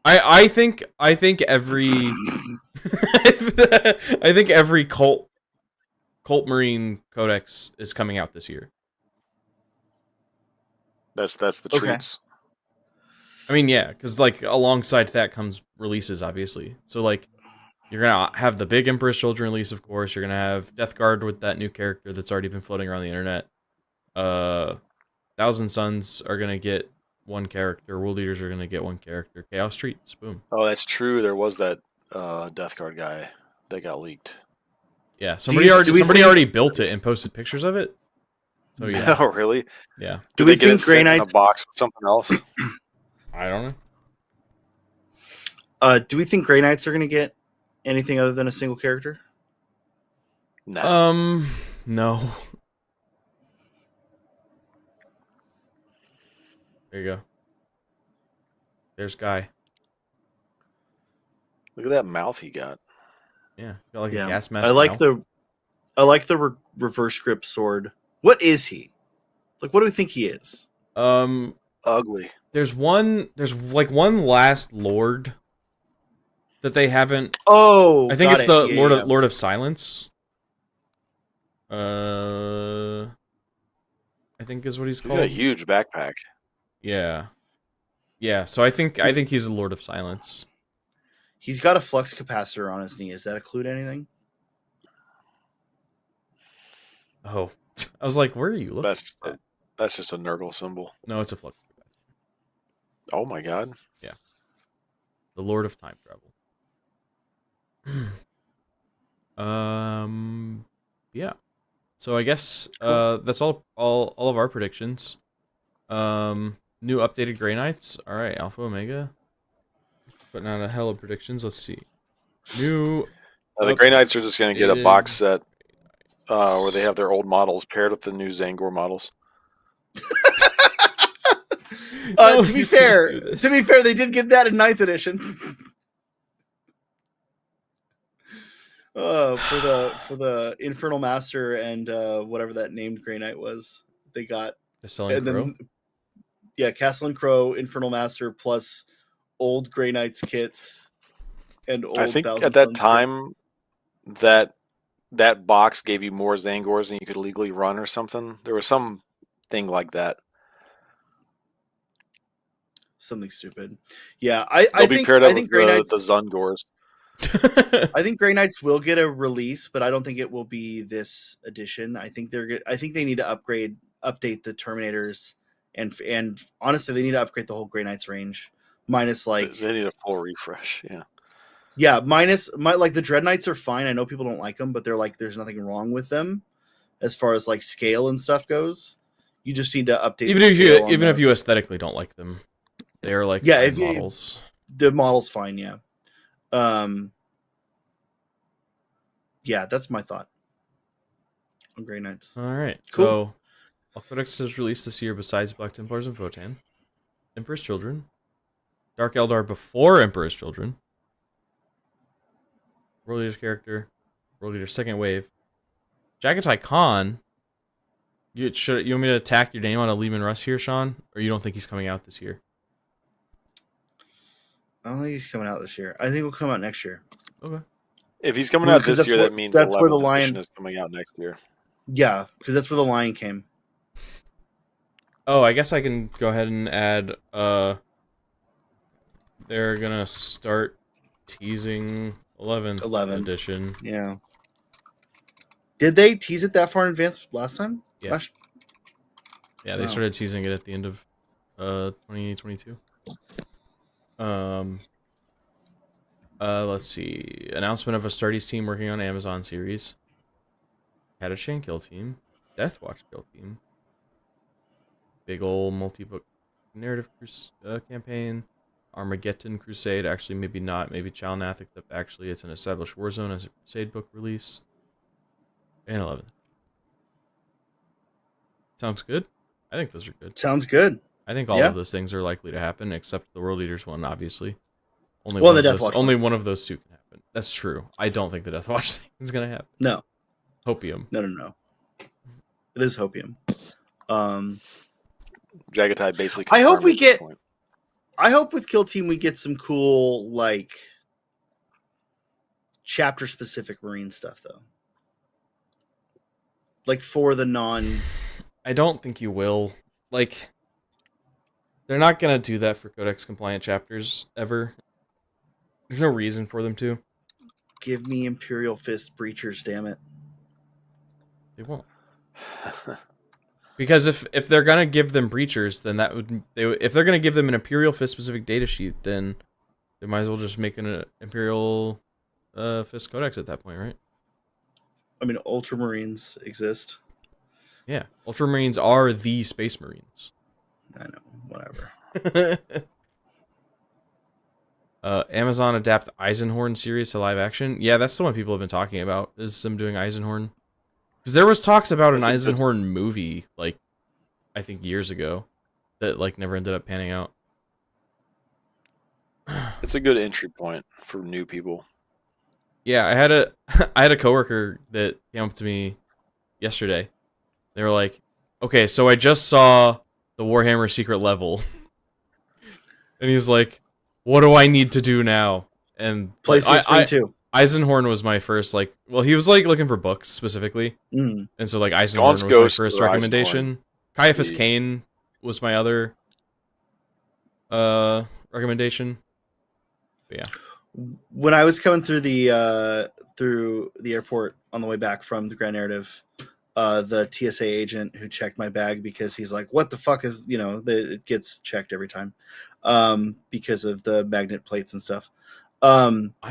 S2: I think every I think every cult Marine Codex is coming out this year.
S3: That's the treats.
S2: I mean, yeah, because like alongside that comes releases, obviously. So like you're gonna have the big Emperor's Children release, of course. You're gonna have Death Guard with that new character that's already been floating around the internet. Thousand Suns are gonna get one character. World Eaters are gonna get one character. Chaos Treats, boom.
S3: Oh, that's true. There was that Death Guard guy that got leaked.
S2: Yeah, somebody already built it and posted pictures of it. So yeah.
S3: Oh, really?
S2: Yeah.
S3: Do
S4: we
S3: they get
S4: think
S3: it
S4: Grey
S3: sent in a
S4: Knights-
S3: box with something else?
S2: I don't
S4: know. Do we think Grey Knights are going to get anything other than a single character?
S3: No.
S2: No. There you go. There's Guy.
S3: Look at that mouth he got.
S2: Yeah, got like a gas mask.
S4: I like the reverse grip sword. What is he? Like, what do we think he is?
S3: Ugly.
S2: There's one last lord that they haven't.
S4: Oh,
S2: I think it's the Lord
S4: of
S2: of Silence. I think is what he's called.
S3: He's got a huge backpack.
S2: Yeah. Yeah, so I think he's the Lord of Silence.
S4: He's got a flux capacitor on his knee. Is that a clue to anything?
S2: Oh. I was like, where are you looking?
S3: That's just a Nurgle symbol.
S2: No, it's a flux capacitor.
S3: Oh my god.
S2: Yeah. The Lord of Time Travel. Yeah. So I guess that's all of our predictions. New updated Grey Knights. All right, Alpha Omega. Putting out a hell of predictions. Let's see. New.
S3: The Grey Knights are just going to get a box set where they have their old models paired with the new Zangor models.
S4: To be fair, they did get that in 9th edition. For the Infernal Master and whatever that named Grey Knight was, they got
S2: Castle and Crow.
S4: Castle and Crow, Infernal Master plus old Grey Knights kits and old.
S3: I think at that time that box gave you more Zangors than you could legally run or something. There was some thing like that.
S4: Something stupid. Yeah, I think
S3: paired up
S4: I think
S3: with
S4: Grey Knights,
S3: the Zungors.
S4: I think Grey Knights will get a release, but I don't think it will be this edition. I think they need to update the Terminators, and honestly, they need to upgrade the whole Grey Knights range. Minus like
S3: they need a full refresh.
S4: Minus the Dread Knights are fine. I know people don't like them, but they're like there's nothing wrong with them as far as like scale and stuff goes. You just need to update.
S2: Even if you aesthetically don't like them, they are like models.
S4: The model's fine. Yeah. That's my thought on Grey Knights.
S2: All right,
S4: cool.
S2: So, all codex is released this year besides Black Templars and Votann, Emperor's Children, Dark Eldar before Emperor's Children, World Eater's character, World Eater's second wave, Jagatai Khan. You want me to attack your name on a Lehman Russ here, Sean, or you don't think he's coming out this year?
S4: I don't think he's coming out this year. I think he'll come out next year.
S2: Okay.
S3: If he's coming out this year, that means
S4: that's where the Lion
S3: is coming out next year.
S4: Yeah, because that's where the Lion came.
S2: Oh, I guess I can go ahead and add, they're gonna start teasing 11th
S4: 11.
S2: edition.
S4: Yeah. Did they tease it that far in advance last time?
S2: Yeah. Yeah, they
S4: Wow.
S2: started teasing it at the end of 2022. Let's see. Announcement of a Astartes team working on Amazon series. Catachan kill team. Deathwatch kill team. Big ol' multi-book narrative campaign. Armageddon Crusade. Actually, maybe not. Maybe Chalnath, except actually it's an established war zone as a Crusade book release. And 11th. Sounds good. I think those are good.
S4: Sounds good.
S2: I think all
S4: Yeah.
S2: of those things are likely to happen, except the World Eaters one, obviously. Only
S4: Well,
S2: one
S4: the
S2: of those,
S4: Deathwatch
S2: only
S4: one.
S2: one of those two can happen. That's true. I don't think the Deathwatch thing is gonna happen.
S4: No.
S2: Hopium.
S4: No. It is hopium.
S3: Jagatai basically.
S4: I hope
S3: confirmed
S4: we
S3: at this
S4: get-
S3: point.
S4: I hope with Kill Team we get some cool like chapter specific Marine stuff though. Like for the non.
S2: I don't think you will. Like, they're not gonna do that for Codex compliant chapters ever. There's no reason for them to.
S4: Give me Imperial Fist Breachers, damn it.
S2: They won't. Because if they're gonna give them breachers, then that would if they're gonna give them an Imperial Fist specific data sheet, then they might as well just make an Imperial Fist Codex at that point, right?
S4: I mean, Ultramarines exist.
S2: Yeah, Ultramarines are the Space Marines.
S4: I know, whatever.
S2: Amazon adapt Eisenhorn series to live action. Yeah, that's the one people have been talking about. Is them doing Eisenhorn? Because there was talks about an
S3: That's a good-
S2: Eisenhorn movie, like I think years ago, that like never ended up panning out.
S3: It's a good entry point for new people.
S2: Yeah, I had a I had a coworker that came up to me yesterday. They were like, "Okay, so I just saw the Warhammer Secret Level," and he's like, "What do I need to do now?" And
S4: Play Space Marine 2.
S2: Eisenhorn was my first like. Well, he was like looking for books specifically,
S4: Mm.
S2: and so like Eisenhorn
S3: Gaunt's
S2: was
S3: Ghost
S2: my first
S3: or
S2: recommendation. Caiaphas
S3: The-
S2: Cain was my other recommendation. But yeah.
S4: When I was coming through the airport on the way back from the Grand Narrative, the TSA agent who checked my bag because he's like, "What the fuck is it gets checked every time because of the magnet plates and stuff."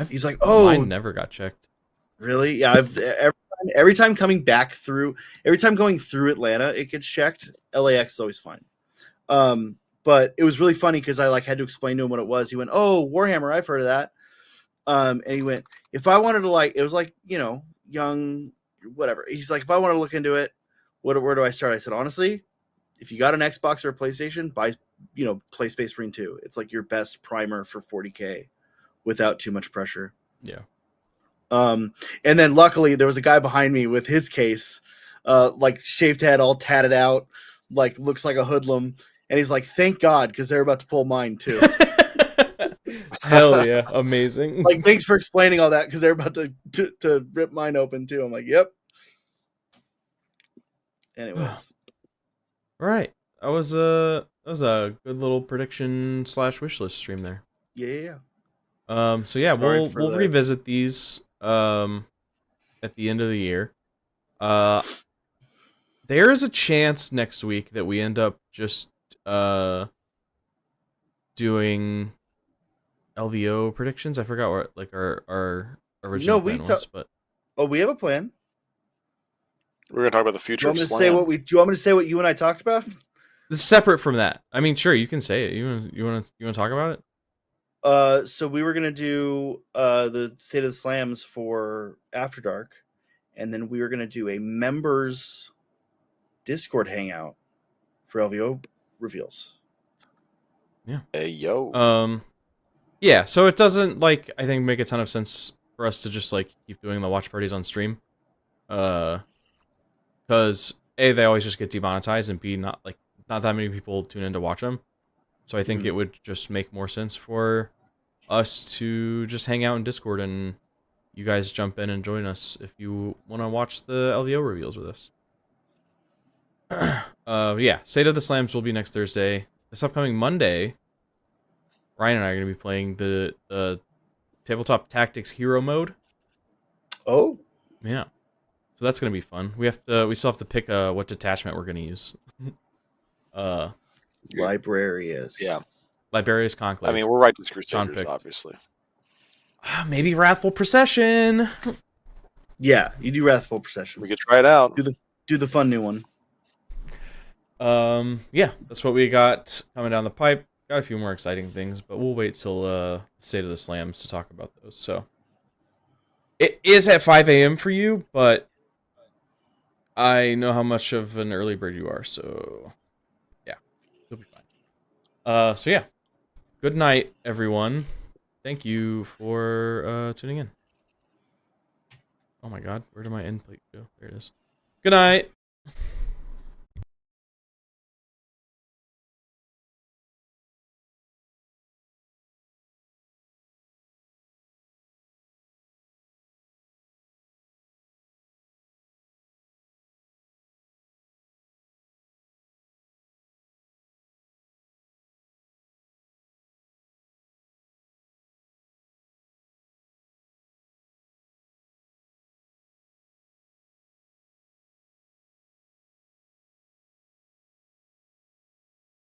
S4: He's like, "Oh,
S2: Mine never got checked.
S4: really? Yeah, every time going through Atlanta, it gets checked. LAX is always fine." But it was really funny because I like had to explain to him what it was. He went, "Oh, Warhammer, I've heard of that." And he went, "If I wanted to it was like young, whatever." He's like, "If I want to look into it, where do I start?" I said, "Honestly, if you got an Xbox or a PlayStation, play Space Marine 2. It's like your best primer for 40k without too much pressure."
S2: Yeah.
S4: And then luckily there was a guy behind me with his case, like shaved head, all tatted out, like looks like a hoodlum. And he's like, "Thank God, because they're about to pull mine too."
S2: Hell yeah, amazing.
S4: Like, thanks for explaining all that because they're about to rip mine open too. I'm like, "Yep." Anyways,
S2: All right, that was a good little prediction / wishlist stream there.
S4: yeah.
S2: So yeah,
S4: Sorry
S2: we'll
S4: for that.
S2: revisit these at the end of the year. There is a chance next week that we end up just doing LVO predictions. I forgot what like our original
S4: No, we
S2: plan was, but
S4: Oh, we have a plan.
S3: We're gonna talk about the
S4: Do
S3: future
S4: you
S3: of
S4: want me to
S3: Slam.
S4: say what do you want me to say what you and I talked about?
S2: this is separate from that. I mean, sure, you can say it. You want to talk about it?
S4: So we were gonna do the State of the Slams for After Dark, and then we were gonna do a members Discord hangout for LVO reveals.
S3: Hey yo.
S2: Yeah, so it doesn't like I think make a ton of sense for us to just like keep doing the watch parties on stream. Because A, they always just get demonetized, and B, not that many people tune in to watch them. So I think it would just make more sense for us to just hang out in Discord and you guys jump in and join us if you want to watch the LVO reveals with us. Yeah, State of the Slams will be next Thursday. This upcoming Monday, Ryan and I are going to be playing the Tabletop Tactics Hero mode.
S4: Oh,
S2: Yeah. So that's going to be fun. We still have to pick what detachment we're going to use.
S4: Librarius.
S3: Yeah.
S2: Liberius Conclave.
S3: I mean, we're right to
S2: Sean
S3: Crusaders,
S2: picked.
S3: obviously.
S2: Maybe Wrathful Procession.
S4: Yeah, you do Wrathful Procession.
S3: We could try it out.
S4: Do the fun new one.
S2: Yeah, that's what we got coming down the pipe. Got a few more exciting things, but we'll wait till State of the Slams to talk about those. So it is at 5 a.m. for you, but I know how much of an early bird you are, so yeah, you'll be fine. So yeah, good night, everyone. Thank you for tuning in. Oh my God, where did my end plate go? There it is. Good night.